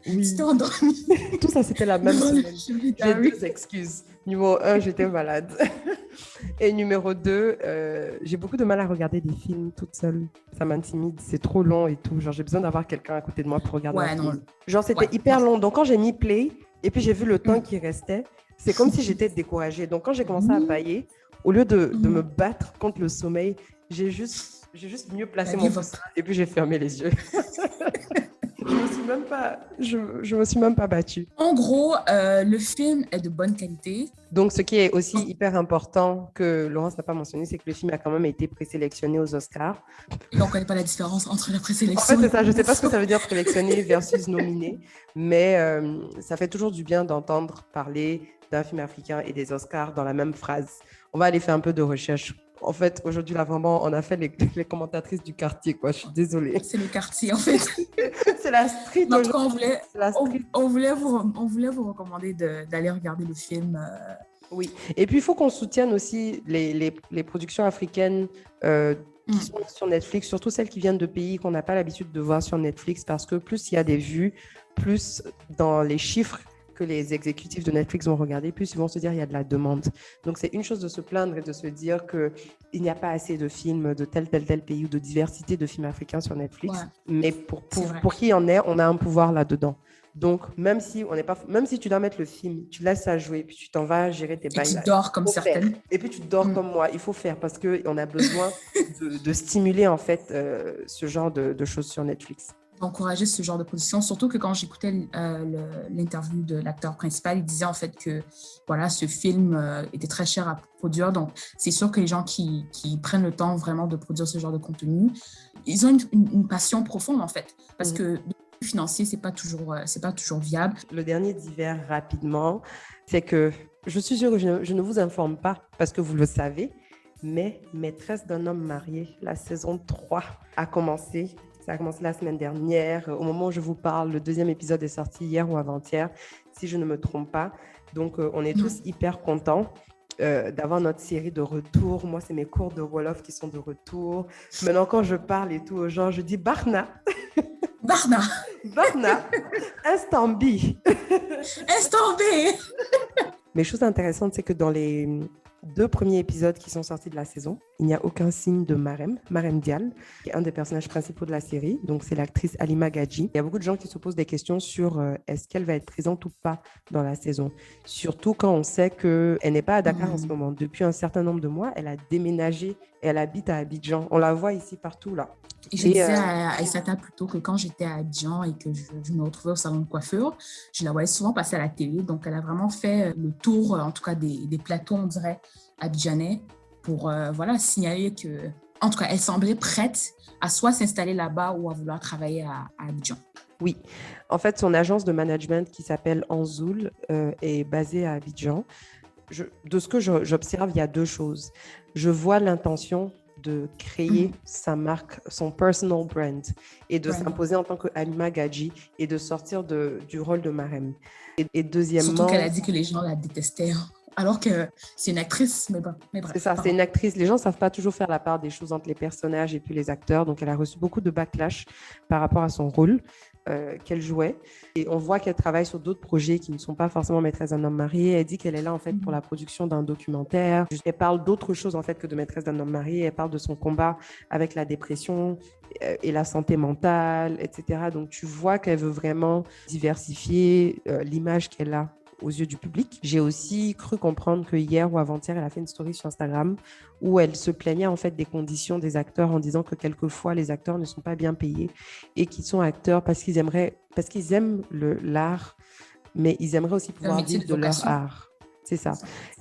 oui. Tu t'es endormie. Tout ça, c'était la même semaine. J'ai 2 excuses. Numéro 1, j'étais malade. Et numéro 2, j'ai beaucoup de mal à regarder des films toute seule. Ça m'intimide, c'est trop long et tout. Genre, j'ai besoin d'avoir quelqu'un à côté de moi pour regarder un film. Genre, c'était hyper long. Donc, quand j'ai mis play et puis j'ai vu le temps qui restait, c'est comme si j'étais découragée. Donc, quand j'ai commencé à bailler, Au lieu de me battre contre le sommeil, j'ai juste mieux placé mon coussin et puis j'ai fermé les yeux. Je me suis même pas battue. En gros, le film est de bonne qualité. Donc, ce qui est aussi hyper important que Laurence n'a pas mentionné, c'est que le film a quand même été présélectionné aux Oscars. Et on ne connaît pas la différence entre la présélection. En fait, c'est ça. Je ne sais pas ce que ça veut dire présélectionné versus nominé, mais ça fait toujours du bien d'entendre parler d'un film africain et des Oscars dans la même phrase. On va aller faire un peu de recherche. En fait, aujourd'hui, là, vraiment, on a fait les commentatrices du quartier, quoi. Je suis désolée. C'est le quartier, en fait. C'est la street. En tout cas, on voulait vous recommander d'aller regarder le film. Oui. Et puis, il faut qu'on soutienne aussi les productions africaines qui sont sur Netflix, surtout celles qui viennent de pays qu'on n'a pas l'habitude de voir sur Netflix, parce que plus il y a des vues, plus dans les chiffres que les exécutifs de Netflix vont regarder, plus ils vont se dire il y a de la demande. Donc, c'est une chose de se plaindre et de se dire qu'il n'y a pas assez de films de tel pays ou de diversité de films africains sur Netflix. Ouais. Mais pour qui en est, on a un pouvoir là-dedans. Donc, même si tu dois mettre le film, tu laisses ça jouer, puis tu t'en vas gérer tes bails. Et tu dors comme certaines. Et puis tu dors comme moi. Il faut faire parce qu'on a besoin de stimuler en fait ce genre de choses sur Netflix. D'encourager ce genre de position, surtout que quand j'écoutais l'interview de l'acteur principal, il disait en fait que voilà, ce film était très cher à produire. Donc, c'est sûr que les gens qui prennent le temps vraiment de produire ce genre de contenu, ils ont une passion profonde en fait, parce que financier, c'est pas toujours viable. Le dernier divers rapidement, c'est que je suis sûre que je ne vous informe pas parce que vous le savez, mais Maîtresse d'un homme marié, la saison 3 a commencé. Ça a commencé la semaine dernière. Au moment où je vous parle, le 2e épisode est sorti hier ou avant-hier, si je ne me trompe pas. Donc, on est tous hyper contents d'avoir notre série de retour. Moi, c'est mes cours de Wolof qui sont de retour. Maintenant, quand je parle et tout aux gens, je dis Barna. Barna. Instant B. Instant B. Mais chose intéressante, c'est que dans les 2 premiers épisodes qui sont sortis de la saison, il n'y a aucun signe de Marem Dial, qui est un des personnages principaux de la série. Donc, c'est l'actrice Halima Gadji. Il y a beaucoup de gens qui se posent des questions sur est-ce qu'elle va être présente ou pas dans la saison. Surtout quand on sait qu'elle n'est pas à Dakar en ce moment. Depuis un certain nombre de mois, elle a déménagé et elle habite à Abidjan. On la voit ici partout, là. Et je disais à Aïssata plutôt que quand j'étais à Abidjan et que je me retrouvais au salon de coiffure, je la voyais souvent passer à la télé. Donc, elle a vraiment fait le tour, en tout cas des plateaux, on dirait, abidjanais, pour signaler que, en tout cas, elle semblait prête à soit s'installer là-bas ou à vouloir travailler à Abidjan. Oui, en fait, son agence de management qui s'appelle Anzoul est basée à Abidjan. De ce que j'observe, il y a 2 choses. Je vois l'intention de créer sa marque, son personal brand, et de s'imposer en tant que Halima Gadji et de sortir du rôle de Marem. Et deuxièmement... Surtout qu'elle a dit que les gens la détestaient, alors que c'est une actrice, mais bref. C'est ça, c'est une actrice. Les gens ne savent pas toujours faire la part des choses entre les personnages et puis les acteurs, donc elle a reçu beaucoup de backlash par rapport à son rôle qu'elle jouait. Et on voit qu'elle travaille sur d'autres projets qui ne sont pas forcément Maîtresse d'un homme marié. Elle dit qu'elle est là en fait pour la production d'un documentaire. Elle parle d'autres choses en fait que de Maîtresse d'un homme marié. Elle parle de son combat avec la dépression et la santé mentale, etc. Donc tu vois qu'elle veut vraiment diversifier l'image qu'elle a aux yeux du public. J'ai aussi cru comprendre que hier ou avant-hier, elle a fait une story sur Instagram où elle se plaignait en fait des conditions des acteurs en disant que quelquefois les acteurs ne sont pas bien payés et qu'ils sont acteurs parce qu'ils aiment l'art, mais ils aimeraient aussi pouvoir vivre de leur art. C'est ça.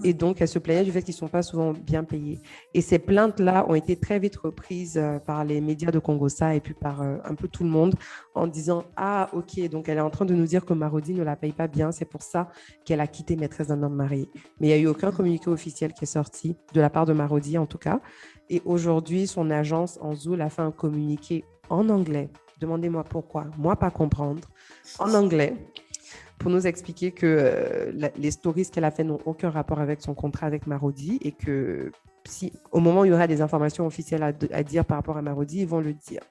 Et donc, elle se plaignait du fait qu'ils ne sont pas souvent bien payés. Et ces plaintes-là ont été très vite reprises par les médias de Congossa et puis par un peu tout le monde en disant « Ah, ok, donc elle est en train de nous dire que Marodi ne la paye pas bien, c'est pour ça qu'elle a quitté Maîtresse d'un homme marié. » Mais il n'y a eu aucun communiqué officiel qui est sorti, de la part de Marodi en tout cas. Et aujourd'hui, son agence Anzoul a fait un communiqué en anglais. Demandez-moi pourquoi. Moi, pas comprendre. En anglais. Pour nous expliquer que les stories qu'elle a fait n'ont aucun rapport avec son contrat avec Marodi et que si au moment où il y aura des informations officielles à dire par rapport à Marodi, ils vont le dire.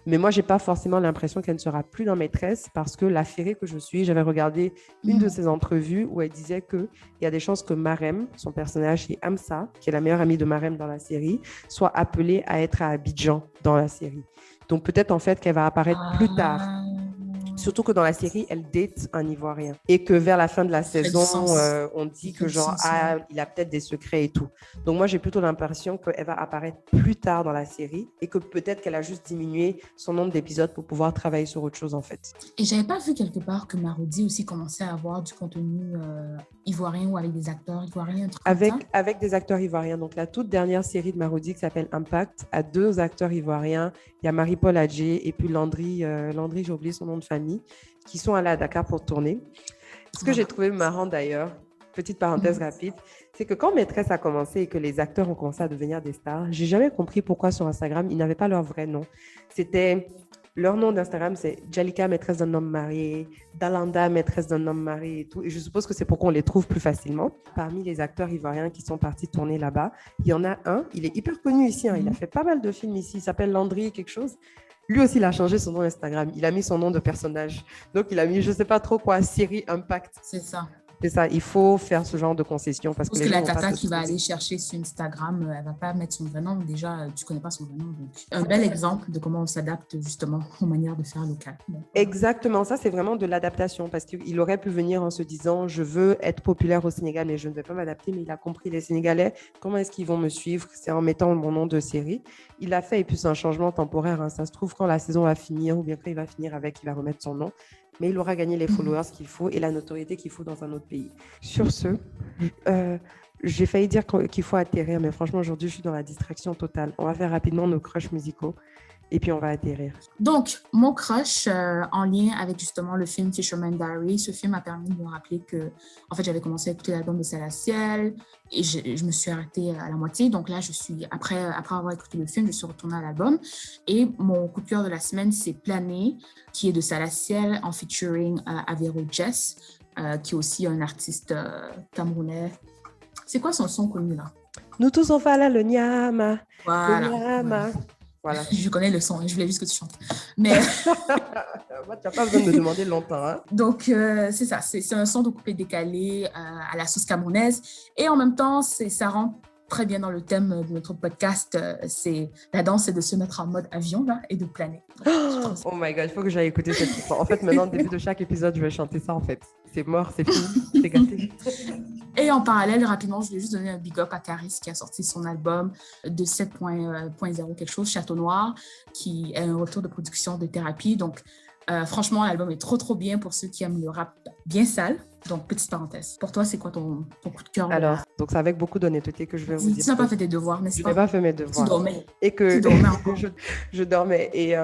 Mais moi, je n'ai pas forcément l'impression qu'elle ne sera plus dans Maîtresse parce que l'affairée que je suis, j'avais regardé une de ses entrevues où elle disait qu'il y a des chances que Marem, son personnage, et Amsa, qui est la meilleure amie de Marem dans la série, soit appelée à être à Abidjan dans la série. Donc peut-être en fait qu'elle va apparaître plus tard. Surtout que dans la série, elle date un Ivoirien. Et que vers la fin de la saison, on dit que genre, il a peut-être des secrets et tout. Donc moi, j'ai plutôt l'impression qu'elle va apparaître plus tard dans la série et que peut-être qu'elle a juste diminué son nombre d'épisodes pour pouvoir travailler sur autre chose en fait. Et j'avais pas vu quelque part que Marodi aussi commençait à avoir du contenu ivoirien ou avec des acteurs ivoiriens, un truc comme ça. Avec des acteurs ivoiriens. Donc la toute dernière série de Marodi qui s'appelle Impact a 2 acteurs ivoiriens. Il y a Marie-Paul Adjé et puis Landry, j'ai oublié son nom de famille, qui sont allés à Dakar pour tourner. Ce que j'ai trouvé marrant d'ailleurs, petite parenthèse rapide, c'est que quand Maîtresse a commencé et que les acteurs ont commencé à devenir des stars, j'ai jamais compris pourquoi sur Instagram, ils n'avaient pas leur vrai nom. Leur nom d'Instagram, c'est Jalika, maîtresse d'un homme marié, Dalanda, maîtresse d'un homme marié et tout. Et je suppose que c'est pour qu'on les trouve plus facilement. Parmi les acteurs ivoiriens qui sont partis tourner là-bas, il y en a un, il est hyper connu ici, il a fait pas mal de films ici, il s'appelle Landry quelque chose. Lui aussi, il a changé son nom Instagram. Il a mis son nom de personnage. Donc, il a mis, je ne sais pas trop quoi, série Impact. C'est ça. C'est ça, il faut faire ce genre de concession. Parce que la tata qui va aller chercher sur Instagram, elle ne va pas mettre son vrai nom. Déjà, tu ne connais pas son vrai nom. Donc, un bel exemple de comment on s'adapte justement aux manières de faire locales. Exactement, ça c'est vraiment de l'adaptation parce qu'il aurait pu venir en se disant je veux être populaire au Sénégal mais je ne vais pas m'adapter, mais il a compris les Sénégalais, comment est-ce qu'ils vont me suivre, c'est en mettant mon nom de série. Il l'a fait et puis c'est un changement temporaire, hein. Ça se trouve quand la saison va finir ou bien quand il va finir avec, il va remettre son nom. Mais il aura gagné les followers qu'il faut et la notoriété qu'il faut dans un autre pays. Sur ce, j'ai failli dire qu'il faut atterrir, mais franchement, aujourd'hui, je suis dans la distraction totale. On va faire rapidement nos crushs musicaux et puis on va atterrir. Donc, mon crush en lien avec justement le film Fisherman Diary, ce film a permis de me rappeler que, en fait, j'avais commencé à écouter l'album de Salaciel et je me suis arrêtée à la moitié. Donc là, après avoir écouté le film, je suis retournée à l'album. Et mon coup de cœur de la semaine, c'est Plané, qui est de Salaciel en featuring Avero Jess, qui est aussi un artiste camerounais. C'est quoi son son connu là? Nous tous on fait là le Nyama. Voilà. Le Nyama. Voilà. Je connais le son, je voulais juste que tu chantes. Mais tu n'as pas besoin de me demander longtemps. Hein? Donc, c'est ça, c'est un son de coupé décalé à la sauce camerounaise. Et en même temps, ça rentre très bien dans le thème de notre podcast. La danse, c'est de se mettre en mode avion là, et de planer. Oh my God, il faut que j'aille écouter cette chanson. En fait, maintenant, au début de chaque épisode, je vais chanter ça en fait. C'est mort, c'est fini, c'est gâté. Et en parallèle, rapidement, je vais juste donner un big up à Caris qui a sorti son album de 7.0 quelque chose, Château Noir, qui est un retour de production de thérapie. Donc, franchement, l'album est trop bien pour ceux qui aiment le rap bien sale. Donc, petite parenthèse. Pour toi, c'est quoi ton coup de cœur? Alors, donc c'est avec beaucoup d'honnêteté que je vais vous dire. Tu n'as pas fait tes devoirs, n'est-ce pas? Je n'ai pas fait mes devoirs. Tu dormais. Et que tu dormais encore. je dormais. Et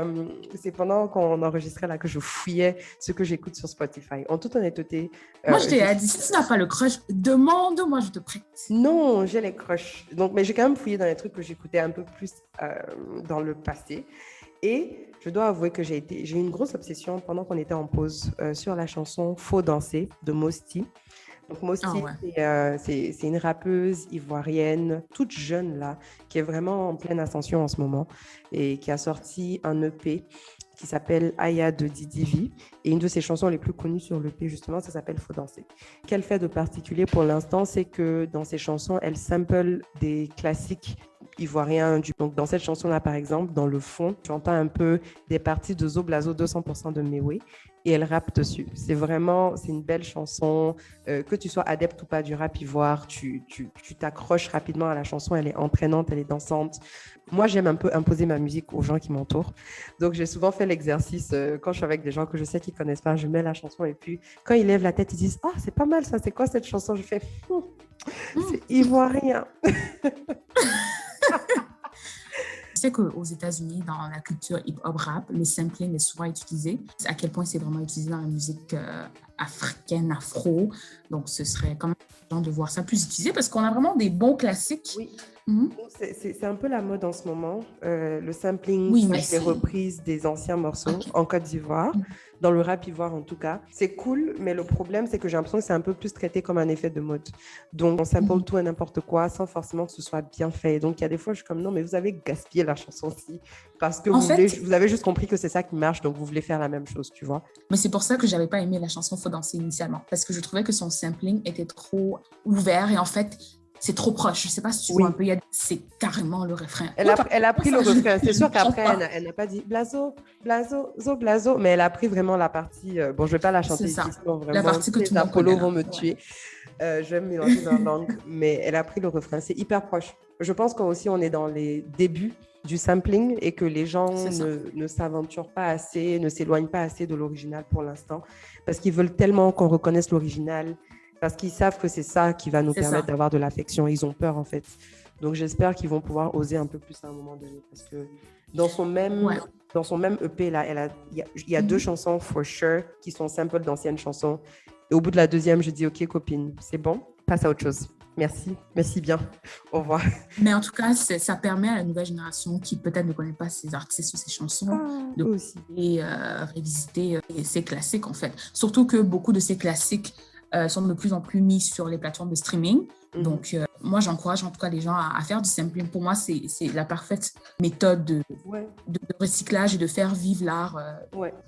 c'est pendant qu'on enregistrait là que je fouillais ce que j'écoute sur Spotify. En toute honnêteté. Moi, je t'ai dit, si tu n'as pas le crush, demande-moi, je te prête. Non, j'ai les crushs. Donc, mais j'ai quand même fouillé dans les trucs que j'écoutais un peu plus dans le passé. Et je dois avouer que j'ai eu une grosse obsession pendant qu'on était en pause sur la chanson Faut danser de Mosti. Donc Mosti, c'est une rappeuse ivoirienne, toute jeune là, qui est vraiment en pleine ascension en ce moment et qui a sorti un EP qui s'appelle Aya de Didivi. Et une de ses chansons les plus connues sur l'EP, justement, ça s'appelle Faut danser. Ce qu'elle fait de particulier pour l'instant, c'est que dans ses chansons, elle sample des classiques ivoiriens. Donc dans cette chanson-là, par exemple, dans le fond, tu entends un peu des parties de Zo Blazo 200% de Mewé et elle rappe dessus. C'est une belle chanson. Que tu sois adepte ou pas du rap ivoire, tu t'accroches rapidement à la chanson. Elle est entraînante, elle est dansante. Moi, j'aime un peu imposer ma musique aux gens qui m'entourent. Donc, j'ai souvent fait l'exercice quand je suis avec des gens que je sais qu'ils ne connaissent pas. Je mets la chanson et puis, quand ils lèvent la tête, ils disent « Ah, c'est pas mal ça, c'est quoi cette chanson ?» Je fais c'est ivoirien. Je sais qu'aux États-Unis, dans la culture hip-hop rap, le sampling est souvent utilisé. À quel point c'est vraiment utilisé dans la musique africaine, afro. Donc, ce serait quand même important de voir ça plus utilisé parce qu'on a vraiment des bons classiques. Oui. C'est un peu la mode en ce moment, le sampling, les reprises des anciens morceaux en Côte d'Ivoire, dans le rap ivoire en tout cas. C'est cool, mais le problème, c'est que j'ai l'impression que c'est un peu plus traité comme un effet de mode. Donc, on sample tout et n'importe quoi sans forcément que ce soit bien fait. Donc, il y a des fois, je suis comme, non, mais vous avez gaspillé la chanson-ci parce que vous avez juste compris que c'est ça qui marche, donc vous voulez faire la même chose, tu vois. Mais c'est pour ça que je n'avais pas aimé la chanson Faut danser initialement, parce que je trouvais que son sampling était trop ouvert et en fait, c'est trop proche. Je ne sais pas si tu vois un peu, c'est carrément le refrain. Elle a pris le refrain. C'est sûr qu'après, elle n'a pas dit blazo, blazo, zo, blazo, mais elle a pris vraiment la partie. Bon, je ne vais pas la chanter ici, sinon vraiment, la partie que les tout le monde Apollo connaît, vont me tuer. Je vais me mélanger dans la langue, mais elle a pris le refrain. C'est hyper proche. Je pense qu'aussi, on est dans les débuts du sampling et que les gens ne s'aventurent pas assez, ne s'éloignent pas assez de l'original pour l'instant, parce qu'ils veulent tellement qu'on reconnaisse l'original, parce qu'ils savent que c'est ça qui va nous permettre d'avoir de l'affection. Ils ont peur, en fait. Donc, j'espère qu'ils vont pouvoir oser un peu plus à un moment donné, parce que dans son même EP, là, il y a 2 chansons, for sure, qui sont samples d'anciennes chansons. Et au bout de la deuxième, je dis, OK, copine, c'est bon, passe à autre chose. Merci bien. Au revoir. Mais en tout cas, ça permet à la nouvelle génération qui peut-être ne connaît pas ces artistes ou ces chansons de révisiter ces classiques, en fait. Surtout que beaucoup de ces classiques sont de plus en plus mis sur les plateformes de streaming. Donc, moi, j'encourage en tout cas les gens à faire du sampling. Pour moi, c'est la parfaite méthode de recyclage et de faire vivre l'art.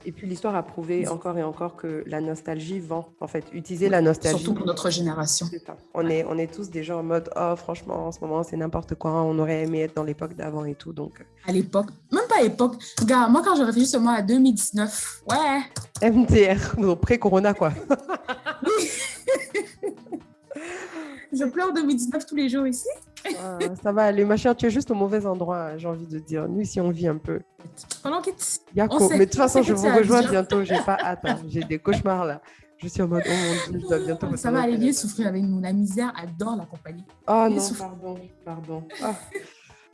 Et puis, l'histoire a prouvé encore et encore que la nostalgie vend. En fait, utiliser la nostalgie. Surtout pour notre génération. On est tous déjà en mode « Oh, franchement, en ce moment, c'est n'importe quoi. On aurait aimé être dans l'époque d'avant et tout. » Donc, à l'époque, même pas à l'époque. Regarde, moi, quand je réfléchis seulement à 2019, MDR, pré-corona, quoi. Je pleure 2019 tous les jours ici. Ça va aller, ma chère, tu es juste au mauvais endroit, j'ai envie de dire. Nous, ici, on vit un peu. Pendant qu'il mais de toute façon, je vous rejoins bientôt. J'ai pas hâte. J'ai des cauchemars là. Je suis en mode, oh mon Dieu, je dois bientôt... Ça va aller, bien souffrir avec nous. La misère adore la compagnie. Oh non, pardon.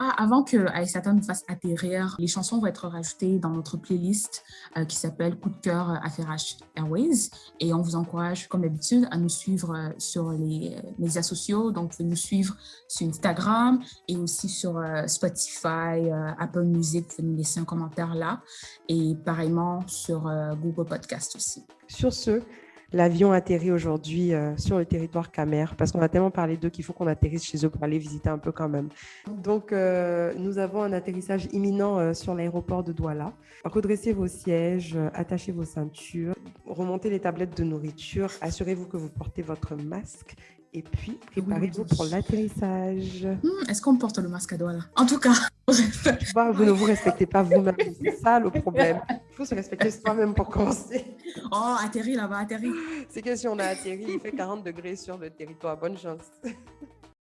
Avant que Aïssata nous fasse atterrir, les chansons vont être rajoutées dans notre playlist qui s'appelle Coup de cœur Affairage Airways. Et on vous encourage, comme d'habitude, à nous suivre sur les médias sociaux. Donc, vous pouvez nous suivre sur Instagram et aussi sur Spotify, Apple Music. Vous pouvez nous laisser un commentaire là. Et pareillement sur Google Podcast aussi. Sur ce, l'avion atterrit aujourd'hui sur le territoire Camer parce qu'on a tellement parlé d'eux qu'il faut qu'on atterrisse chez eux pour aller visiter un peu quand même. Donc, nous avons un atterrissage imminent sur l'aéroport de Douala. Redressez vos sièges, attachez vos ceintures, remontez les tablettes de nourriture, assurez-vous que vous portez votre masque et puis préparez-vous pour l'atterrissage. Est-ce qu'on porte le masque à Douala? En tout cas, vous ne vous respectez pas vous-même, c'est ça le problème. Il faut se respecter soi-même pour commencer. Oh, atterri là-bas, atterri. C'est que si on a atterri, il fait 40 degrés sur le territoire. Bonne chance.